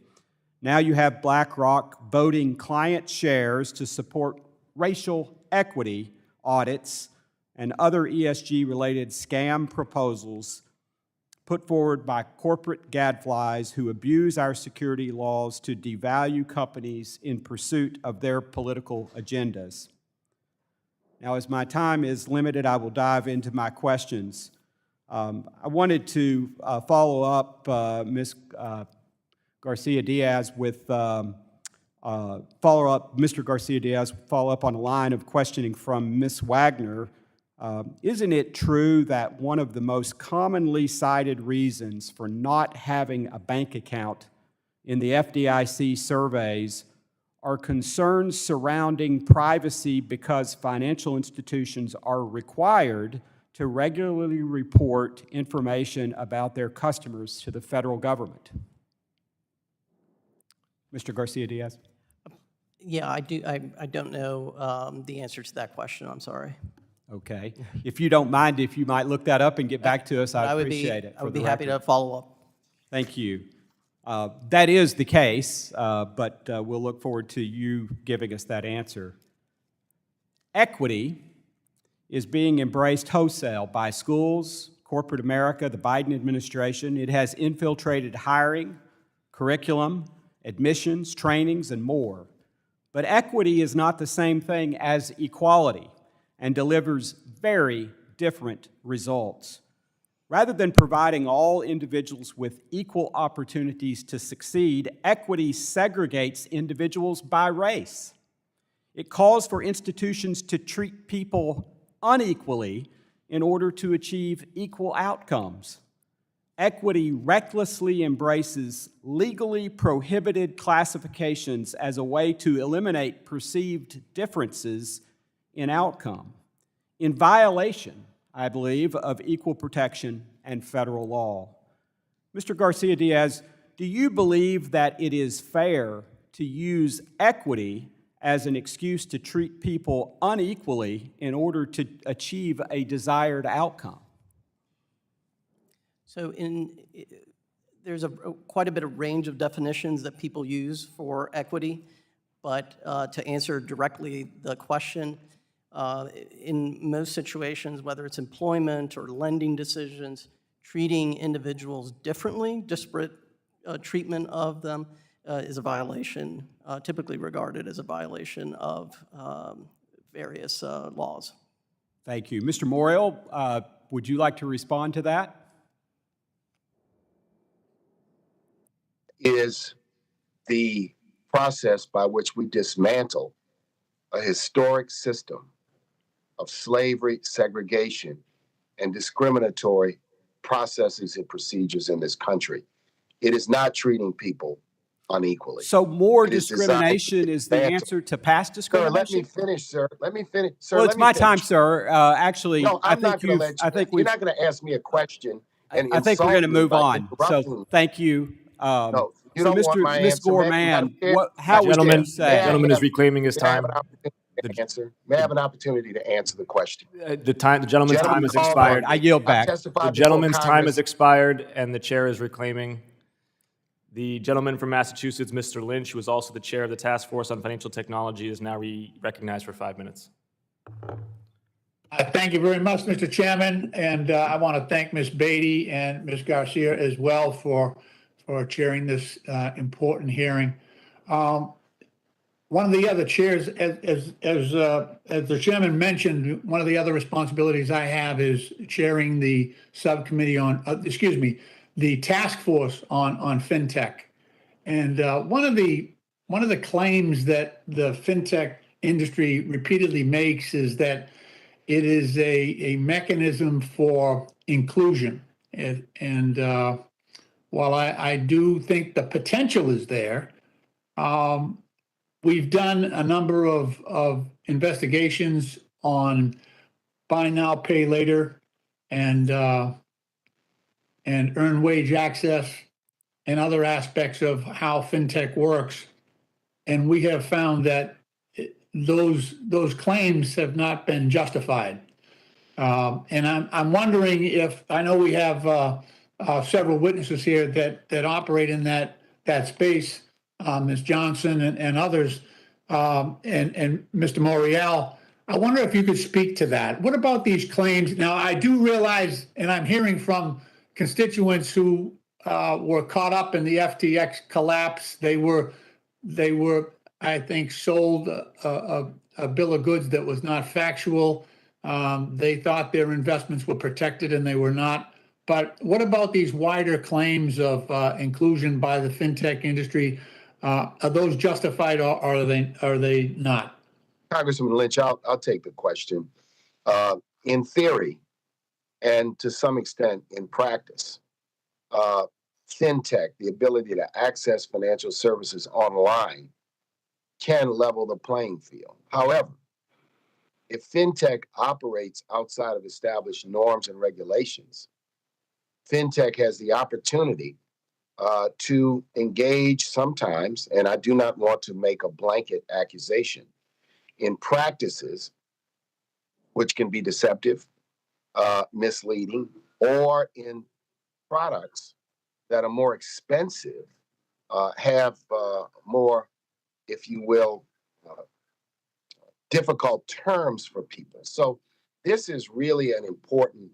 Now you have BlackRock voting client shares to support racial equity audits and other ESG-related scam proposals put forward by corporate gadflies who abuse our security laws to devalue companies in pursuit of their political agendas. Now, as my time is limited, I will dive into my questions. I wanted to follow up Ms. Garcia-Dias with Mr. Garcia-Dias, follow up on a line of questioning from Ms. Wagner. Isn't it true that one of the most commonly cited reasons for not having a bank account in the FDIC surveys are concerns surrounding privacy because financial institutions are required to regularly report information about their customers to the federal government? Mr. Garcia-Diaz? Yeah, I do. I don't know the answer to that question. I'm sorry. Okay. If you don't mind, if you might look that up and get back to us, I'd appreciate it. I would be happy to follow up. Thank you. That is the case, but we'll look forward to you giving us that answer. Equity is being embraced wholesale by schools, corporate America, the Biden administration. It has infiltrated hiring, curriculum, admissions, trainings, and more. But equity is not the same thing as equality and delivers very different results. Rather than providing all individuals with equal opportunities to succeed, equity segregates individuals by race. It calls for institutions to treat people unequally in order to achieve equal outcomes. Equity recklessly embraces legally prohibited classifications as a way to eliminate perceived differences in outcome, in violation, I believe, of equal protection and federal law. Mr. Garcia-Diaz, do you believe that it is fair to use equity as an excuse to treat people unequally in order to achieve a desired outcome? So there's quite a bit of range of definitions that people use for equity, but to answer directly the question, in most situations, whether it's employment or lending decisions, treating individuals differently, disparate treatment of them is a violation, typically regarded as a violation of various laws. Thank you. Mr. Morial, would you like to respond to that? Is the process by which we dismantle a historic system of slavery, segregation, and discriminatory processes and procedures in this country. It is not treating people unequally. So more It is discrimination designed to is the dismantle. answer to past Sir, discrimination? let me finish, sir. Let me finish. Sir, Well, let it's me my finish. time, sir. Actually, No, I I'm not think going to let you. I think You're not going to ask me a question and I think we're going to insult me move by on. interrupting So me. thank you. No, you So don't want my Ms. answer, Gore-Mann, Madam Chair. how would Gentleman, you say? gentleman is reclaiming his May I have time. an opportunity to answer? May I have an opportunity to answer the question? The gentleman's time has called on expired. I yield I back. The testified before gentleman's time Congress. has expired, and the chair is reclaiming. The gentleman from Massachusetts, Mr. Lynch, who is also the chair of the Task Force on Financial Technology, is now recognized for 5 minutes. Thank you very much, Mr. Chairman, and I want to thank Ms. Beatty and Ms. Garcia as well for chairing this important hearing. One of the other chairs, as the chairman mentioned, one of the other responsibilities I have is chairing the subcommittee on, the task force on fintech. And one of the claims that the fintech industry repeatedly makes is that it is a mechanism for inclusion. And while I do think the potential is there, we've done a number of investigations on buy now, pay later, and earned wage access and other aspects of how fintech works. and we have found that those claims have not been justified. And I'm wondering if, I know we have several witnesses here that operate in that space, Ms. Johnson and others, and Mr. Morial. I wonder if you could speak to that. What about these claims? Now, I do realize, and I'm hearing from constituents who were caught up in the FTX collapse. They were, I think, sold a bill of goods that was not factual. They thought their investments were protected and they were not. But what about these wider claims of inclusion by the fintech industry? Are those justified or are they not? Congressman Lynch, I'll take the question. In theory, and to some extent in practice, fintech, the ability to access financial services online, can level the playing field. However, if fintech operates outside of established norms and regulations, fintech has the opportunity to engage sometimes, and I do not want to make a blanket accusation, in practices which can be deceptive, misleading, or in products that are more expensive, have more, if you will, difficult terms for people. So this is really an important,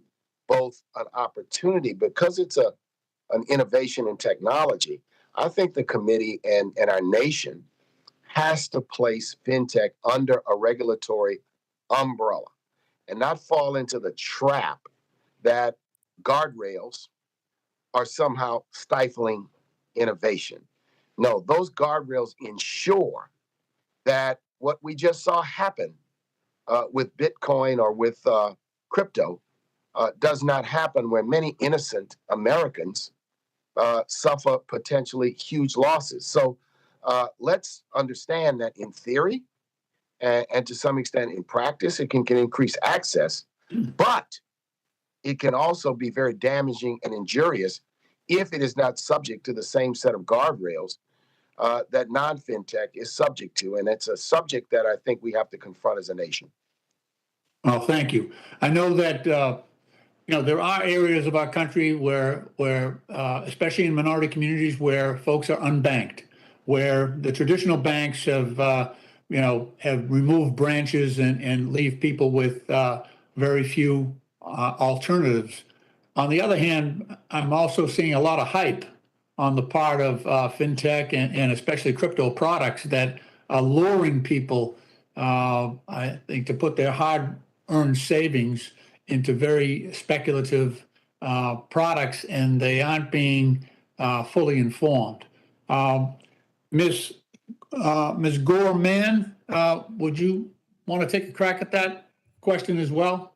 both an opportunity, because it's an innovation in technology. I think the committee and our nation has to place fintech under a regulatory umbrella and not fall into the trap that guardrails are somehow stifling innovation. No, those guardrails ensure that what we just saw happen with Bitcoin or with crypto does not happen, where many innocent Americans suffer potentially huge losses. So let's understand that in theory and to some extent in practice, it can increase access, but it can also be very damaging and injurious if it is not subject to the same set of guardrails that non-fintech is subject to. And it's a subject that I think we have to confront as a nation. Well, thank you. I know that there are areas of our country where especially in minority communities, where folks are unbanked, where the traditional banks have removed branches and leave people with very few alternatives. On the other hand, I'm also seeing a lot of hype on the part of fintech and especially crypto products that are luring people, I think, to put their hard-earned savings into very speculative products, and they aren't being fully informed. Ms. Gore-Mann, would you want to take a crack at that question as well?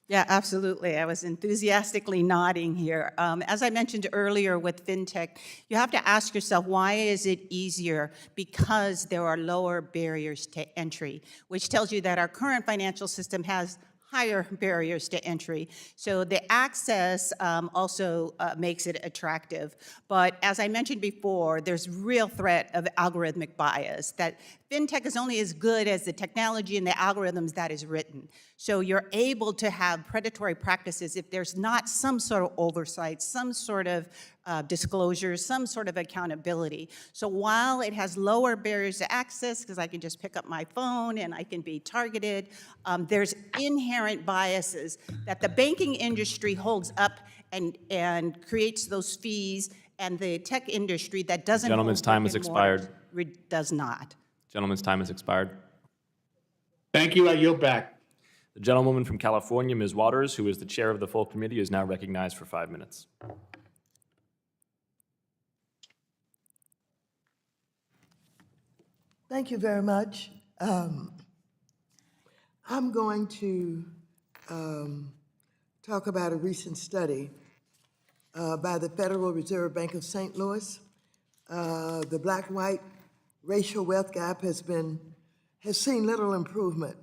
Yeah, absolutely. I was enthusiastically nodding here. As I mentioned earlier with fintech, you have to ask yourself, why is it easier? Because there are lower barriers to entry, which tells you that our current financial system has higher barriers to entry. So the access also makes it attractive. But as I mentioned before, there's real threat of algorithmic bias, that fintech is only as good as the technology and the algorithms that is written. So you're able to have predatory practices if there's not some sort of oversight, some sort of disclosure, some sort of accountability. So while it has lower barriers to access, because I can just pick up my phone and I can be targeted, there's inherent biases that the banking industry holds up and creates those fees, and the tech industry that doesn't. Gentleman's time has expired. Does not. Gentleman's time has expired. Thank you. I yield back. The gentlewoman from California, Ms. Waters, who is the chair of the full committee, is now recognized for 5 minutes. Thank you very much. I'm going to talk about a recent study by the Federal Reserve Bank of St. Louis. The black-white racial wealth gap has seen little improvement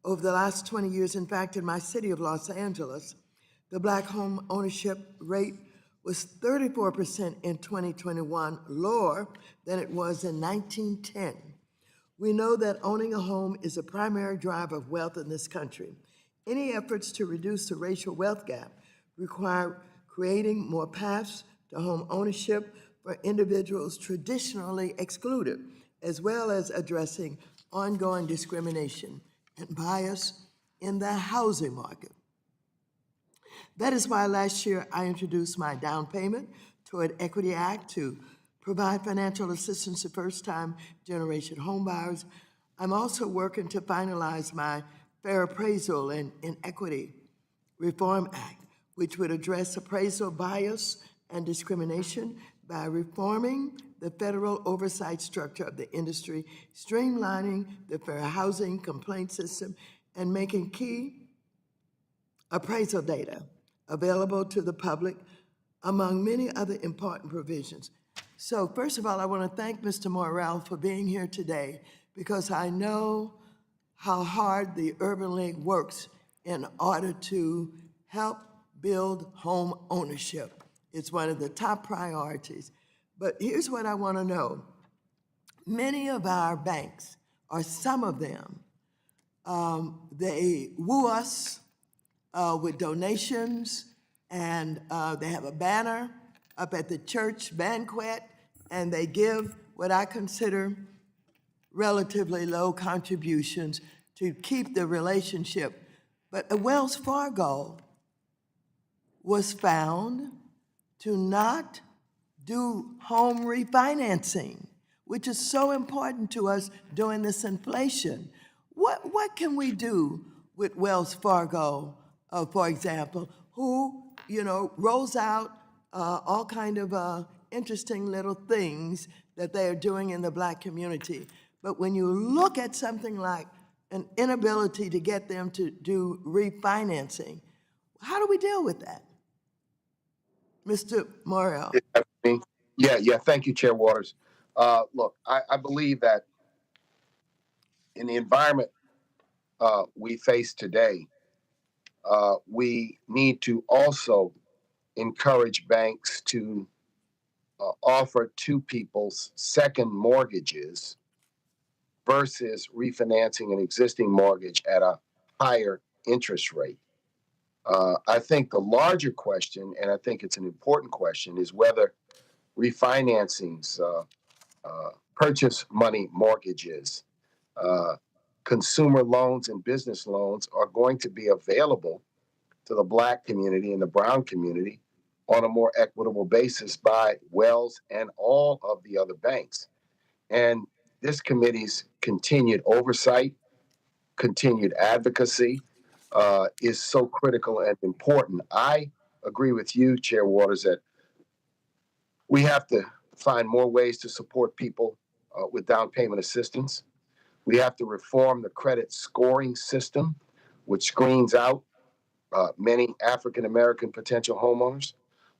over the last 20 years. In fact, in my city of Los Angeles, the black home ownership rate was 34% in 2021, lower than it was in 1910. We know that owning a home is a primary driver of wealth in this country. Any efforts to reduce the racial wealth gap require creating more paths to home ownership for individuals traditionally excluded, as well as addressing ongoing discrimination and bias in the housing market. That is why last year I introduced my down payment toward Equity Act to provide financial assistance to first-time generation homebuyers. I'm also working to finalize my Fair Appraisal and Inequity Reform Act, which would address appraisal bias and discrimination by reforming the federal oversight structure of the industry, streamlining the fair housing complaint system, and making key appraisal data available to the public, among many other important provisions. So first of all, I want to thank Mr. Morial for being here today, because I know how hard the Urban League works in order to help build home ownership. It's one of the top priorities. But here's what I want to know. Many of our banks, or some of them, they woo us with donations, and they have a banner up at the church banquet, and they give what I consider relatively low contributions to keep the relationship. But Wells Fargo was found to not do home refinancing, which is so important to us during this inflation. What can we do with Wells Fargo, for example, who, rolls out all kind of interesting little things that they are doing in the Black community. But when you look at something like an inability to get them to do refinancing, how do we deal with that? Mr. Morial. Yeah, thank you, Chair Waters. Look, I believe that in the environment we face today, we need to also encourage banks to offer to people second mortgages versus refinancing an existing mortgage at a higher interest rate. I think the larger question, and I think it's an important question, is whether refinancings, purchase money mortgages, consumer loans and business loans are going to be available to the Black community and the brown community on a more equitable basis by Wells and all of the other banks. And this committee's continued oversight, continued advocacy is so critical and important. I agree with you, Chair Waters, that we have to find more ways to support people with down payment assistance. We have to reform the credit scoring system, which screens out many African-American potential homeowners.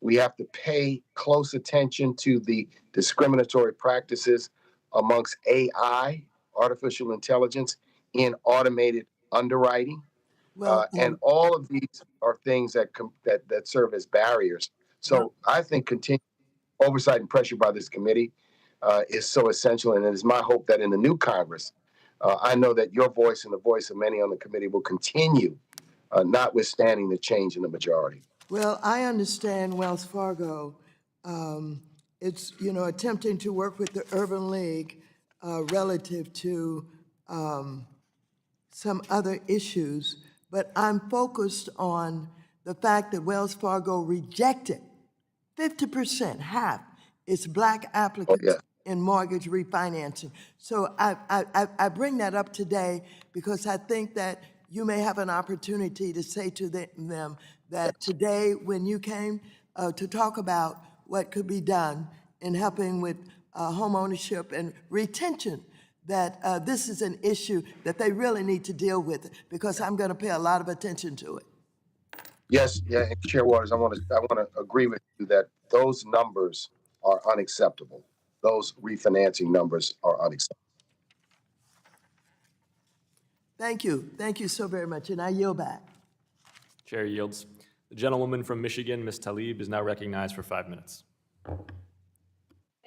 We have to pay close attention to the discriminatory practices amongst AI, artificial intelligence, in automated underwriting. And all of these are things that serve as barriers. So I think continued oversight and pressure by this committee is so essential. And it is my hope that in the new Congress, I know that your voice and the voice of many on the committee will continue, notwithstanding the change in the majority. Well, I understand Wells Fargo. It's, attempting to work with the Urban League relative to some other issues, but I'm focused on the fact that Wells Fargo rejected 50%, half, its Black applicants in mortgage refinancing. So I bring that up today because I think that you may have an opportunity to say to them that today, when you came to talk about what could be done in helping with home ownership and retention, that this is an issue that they really need to deal with, because I'm going to pay a lot of attention to it. Yes, yeah, and Chair Waters, I want to agree with you that those numbers are unacceptable. Those refinancing numbers are unacceptable. Thank you so very much, and I yield back. Chair yields. The gentlewoman from Michigan, Ms. Tlaib, is now recognized for 5 minutes.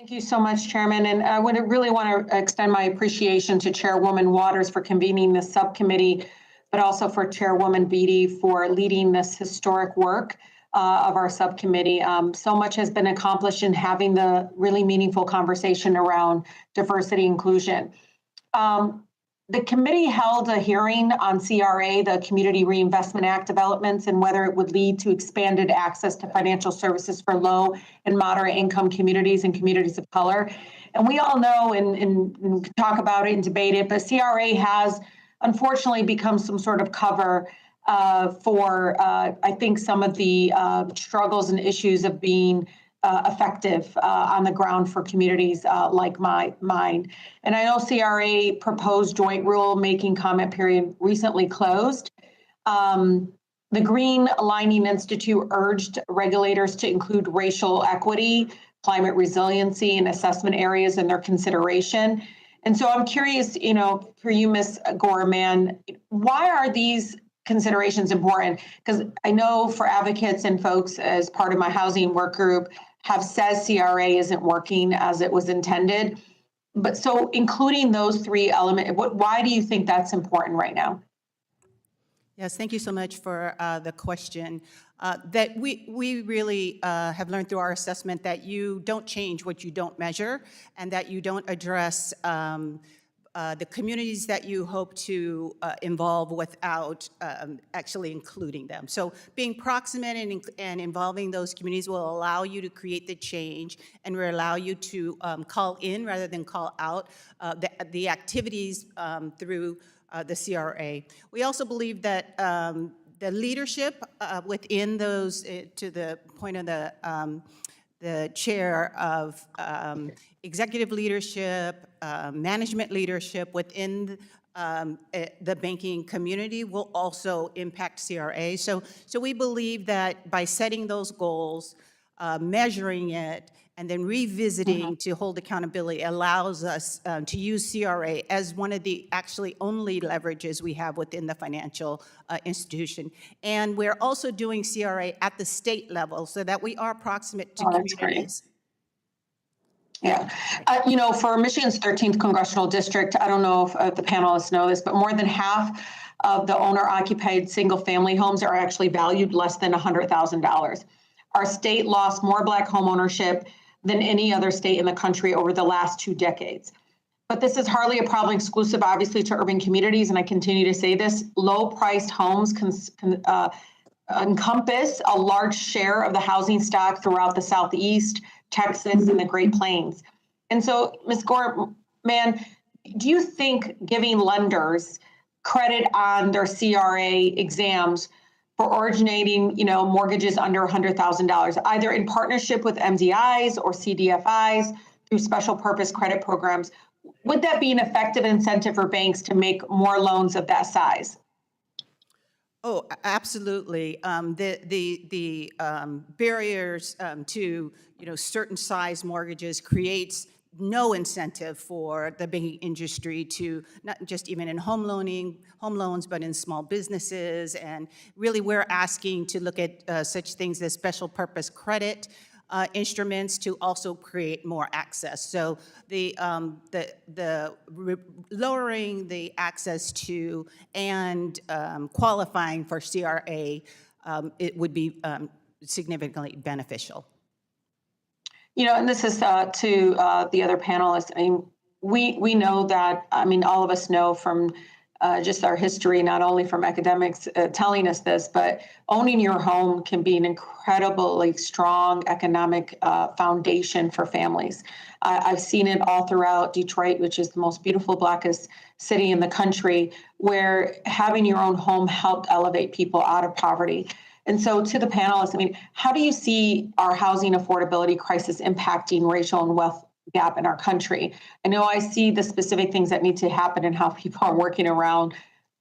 Thank you so much, Chairman. And I would really want to extend my appreciation to Chairwoman Waters for convening this subcommittee, but also for Chairwoman Beatty for leading this historic work of our subcommittee. So much has been accomplished in having the really meaningful conversation around diversity inclusion. The committee held a hearing on CRA, the Community Reinvestment Act developments, and whether it would lead to expanded access to financial services for low and moderate income communities and communities of color. And we all know and talk about it and debate it, but CRA has unfortunately become some sort of cover for, I think, some of the struggles and issues of being effective on the ground for communities like mine. And I know CRA proposed joint rule-making comment period recently closed. The Greenlining Institute urged regulators to include racial equity, climate resiliency, and assessment areas in their consideration. And so I'm curious, for you, Ms. Gore-Mann, why are these considerations important? Because I know for advocates and folks as part of my housing work group have said CRA isn't working as it was intended. But so including those three elements, why do you think that's important right now? Yes, thank you so much for the question. That we really have learned through our assessment that you don't change what you don't measure, and that you don't address the communities that you hope to involve without actually including them. So being proximate and involving those communities will allow you to create the change and will allow you to call in rather than call out the activities through the CRA. We also believe that the leadership within those, to the point of the chair of executive leadership, management leadership within the banking community will also impact CRA. So we believe that by setting those goals, measuring it, and then revisiting to hold accountability allows us to use CRA as one of the actually only leverages we have within the financial institution. And we're also doing CRA at the state level so that we are proximate to communities. Yeah. For Michigan's 13th congressional district, I don't know if the panelists know this, but more than half of the owner-occupied single-family homes are actually valued less than $100,000. Our state lost more Black home ownership than any other state in the country over the last 2 decades. But this is hardly a problem exclusive, obviously, to urban communities, and I continue to say this. Low-priced homes encompass a large share of the housing stock throughout the Southeast, Texas, and the Great Plains. And so, Ms. Gore-Mann, do you think giving lenders credit on their CRA exams for originating, mortgages under $100,000, either in partnership with MDIs or CDFIs through special purpose credit programs, would that be an effective incentive for banks to make more loans of that size? Oh, absolutely. The barriers to certain size mortgages creates no incentive for the banking industry to not just even in home loans, but in small businesses. And really, we're asking to look at such things as special purpose credit instruments to also create more access. So the lowering the access to and qualifying for CRA, it would be significantly beneficial. And this is to the other panelists. I mean, we know that, all of us know from just our history, not only from academics telling us this, but owning your home can be an incredibly strong economic foundation for families. I've seen it all throughout Detroit, which is the most beautiful, Blackest city in the country, where having your own home helped elevate people out of poverty. And so to the panelists, how do you see our housing affordability crisis impacting racial and wealth gap in our country? I know I see the specific things that need to happen and how people are working around,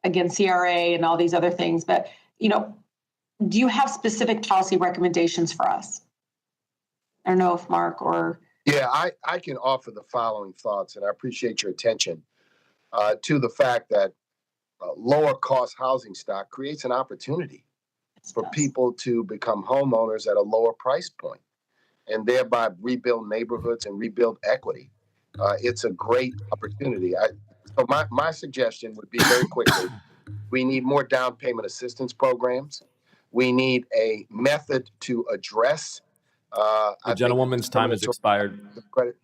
again, CRA and all these other things, but, do you have specific policy recommendations for us? I don't know if Marc or... Yeah, I can offer the following thoughts, and I appreciate your attention to the fact that lower cost housing stock creates an opportunity for people to become homeowners at a lower price point. and thereby rebuild neighborhoods and rebuild equity. It's a great opportunity. So my suggestion would be very quickly, we need more down payment assistance programs. We need a method to address. The gentlewoman's time has expired. Credit.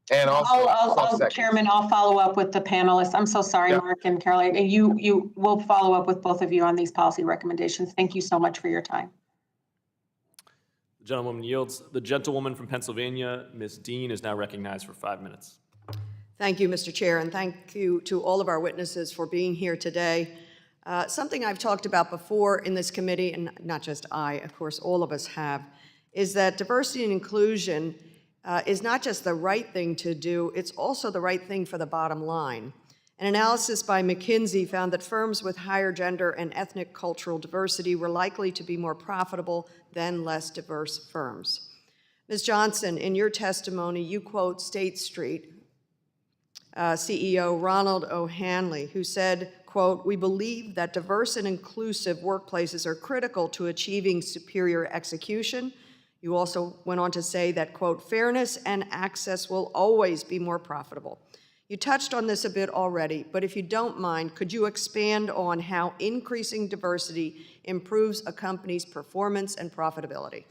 And also, Chairman, I'll follow up with the panelists. I'm so sorry, Yeah. Marc and Carolynn. And you will follow up with both of you on these policy recommendations. Thank you so much for your time. The gentlewoman yields. The gentlewoman from Pennsylvania, Ms. Dean, is now recognized for 5 minutes. Thank you, Mr. Chair, and thank you to all of our witnesses for being here today. Something I've talked about before in this committee, and not just I, of course, all of us have, is that diversity and inclusion is not just the right thing to do, it's also the right thing for the bottom line. An analysis by McKinsey found that firms with higher gender and ethnic cultural diversity were likely to be more profitable than less diverse firms. Ms. Johnson, in your testimony, you quote State Street CEO Ronald O. Hanley, who said, quote, "We believe that diverse and inclusive workplaces are critical to achieving superior execution." You also went on to say that, quote, "Fairness and access will always be more profitable." You touched on this a bit already, but if you don't mind, could you expand on how increasing diversity improves a company's performance and profitability?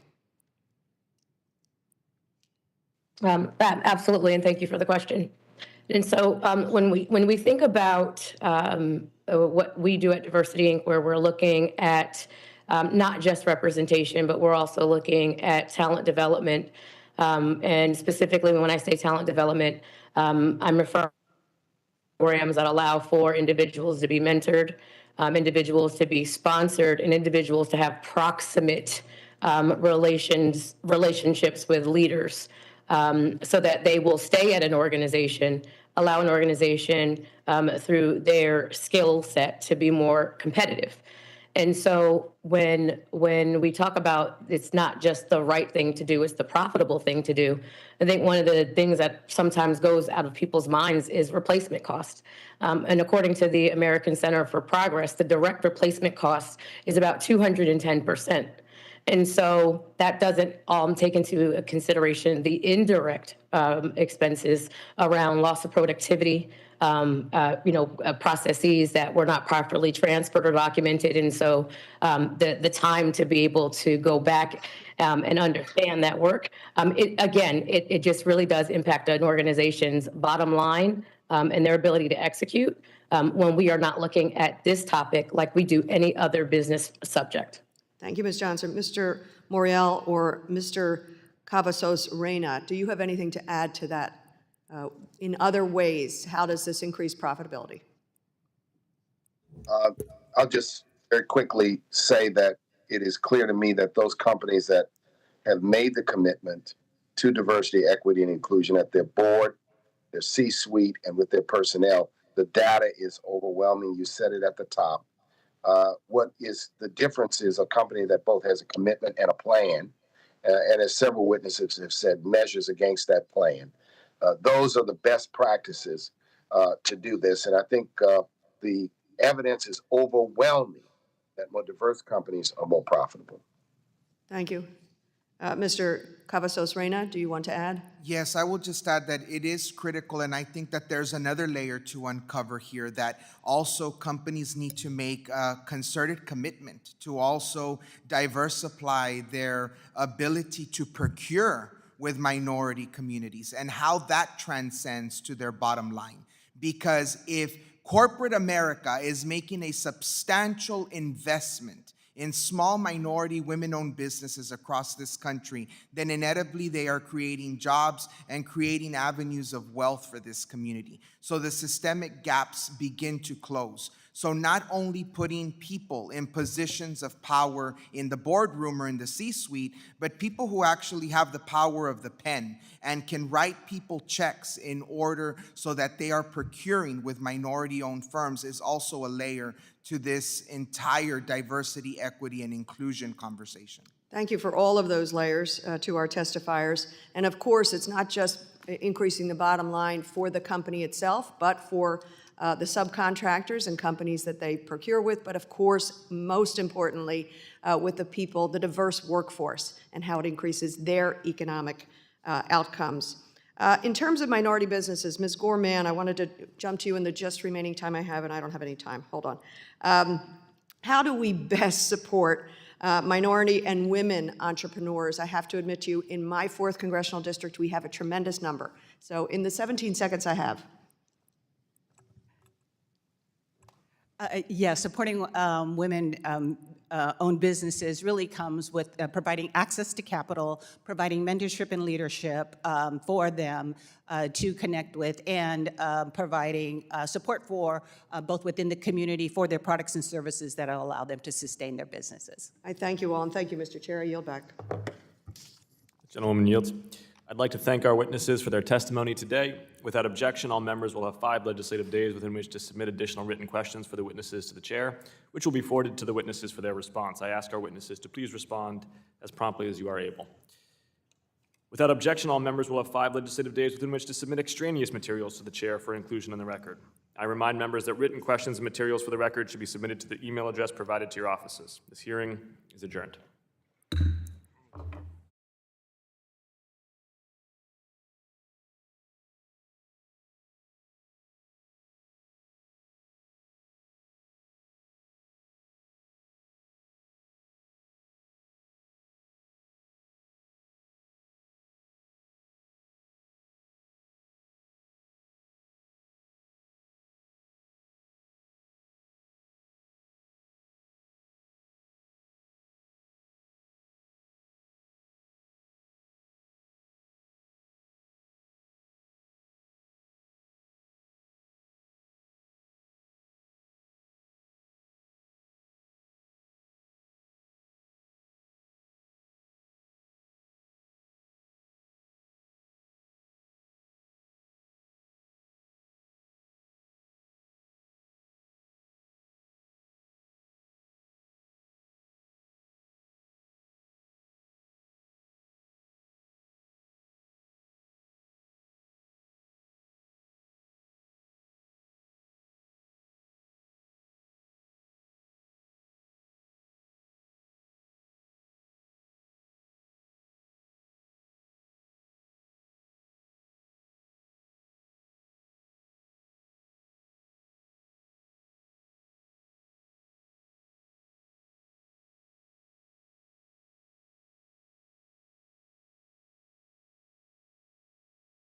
Absolutely, and thank you for the question. And so when we think about what we do at DiversityInc, where we're looking at not just representation, but we're also looking at talent development. And specifically, when I say talent development, I'm referring to programs that allow for individuals to be mentored, individuals to be sponsored, and individuals to have proximate relationships with leaders, so that they will stay at an organization, allow an organization through their skill set to be more competitive. And so when we talk about it's not just the right thing to do, it's the profitable thing to do, I think one of the things that sometimes goes out of people's minds is replacement cost. And according to the American Center for Progress, the direct replacement cost is about 210%. And so that doesn't take into consideration the indirect expenses around loss of productivity, processes that were not properly transferred or documented. And so the time to be able to go back and understand that work, it just really does impact an organization's bottom line and their ability to execute when we are not looking at this topic like we do any other business subject. Thank you, Ms. Johnson. Mr. Morial or Mr. Cavazos-Reyna, do you have anything to add to that? In other ways, how does this increase profitability? I'll just very quickly say that it is clear to me that those companies that have made the commitment to diversity, equity, and inclusion at their board, their C-suite, and with their personnel, the data is overwhelming. You said it at the top. What is the difference is a company that both has a commitment and a plan, and as several witnesses have said, measures against that plan. Those are the best practices to do this, and I think the evidence is overwhelming that more diverse companies are more profitable. Thank you. Mr. Cavazos-Reyna, do you want to add? Yes, I will just add that it is critical, and I think that there's another layer to uncover here, that also companies need to make a concerted commitment to also diversify their ability to procure with minority communities and how that transcends to their bottom line. Because if corporate America is making a substantial investment in small minority women-owned businesses across this country, then inevitably they are creating jobs and creating avenues of wealth for this community. So the systemic gaps begin to close. So not only putting people in positions of power in the boardroom or in the C-suite, but people who actually have the power of the pen and can write people checks in order so that they are procuring with minority-owned firms is also a layer to this entire diversity, equity, and inclusion conversation. Thank you for all of those layers to our testifiers. And of course, it's not just increasing the bottom line for the company itself, but for the subcontractors and companies that they procure with, but of course, most importantly, with the people, the diverse workforce, and how it increases their economic outcomes. In terms of minority businesses, Ms. Gore-Mann, I wanted to jump to you in the just remaining time I have, and I don't have any time. Hold on. How do we best support minority and women entrepreneurs? I have to admit to you, in my 4th congressional district, we have a tremendous number. So in the 17 seconds I have. Yes, supporting women-owned businesses really comes with providing access to capital, providing mentorship and leadership for them to connect with, and providing support for both within the community for their products and services that will allow them to sustain their businesses. I thank you all, and thank you, Mr. Chair. I yield back. Gentlewoman yields. I'd like to thank our witnesses for their testimony today. Without objection, all members will have 5 legislative days within which to submit additional written questions for the witnesses to the chair, which will be forwarded to the witnesses for their response. I ask our witnesses to please respond as promptly as you are able. Without objection, all members will have 5 legislative days within which to submit extraneous materials to the chair for inclusion in the record. I remind members that written questions and materials for the record should be submitted to the email address provided to your offices. This hearing is adjourned.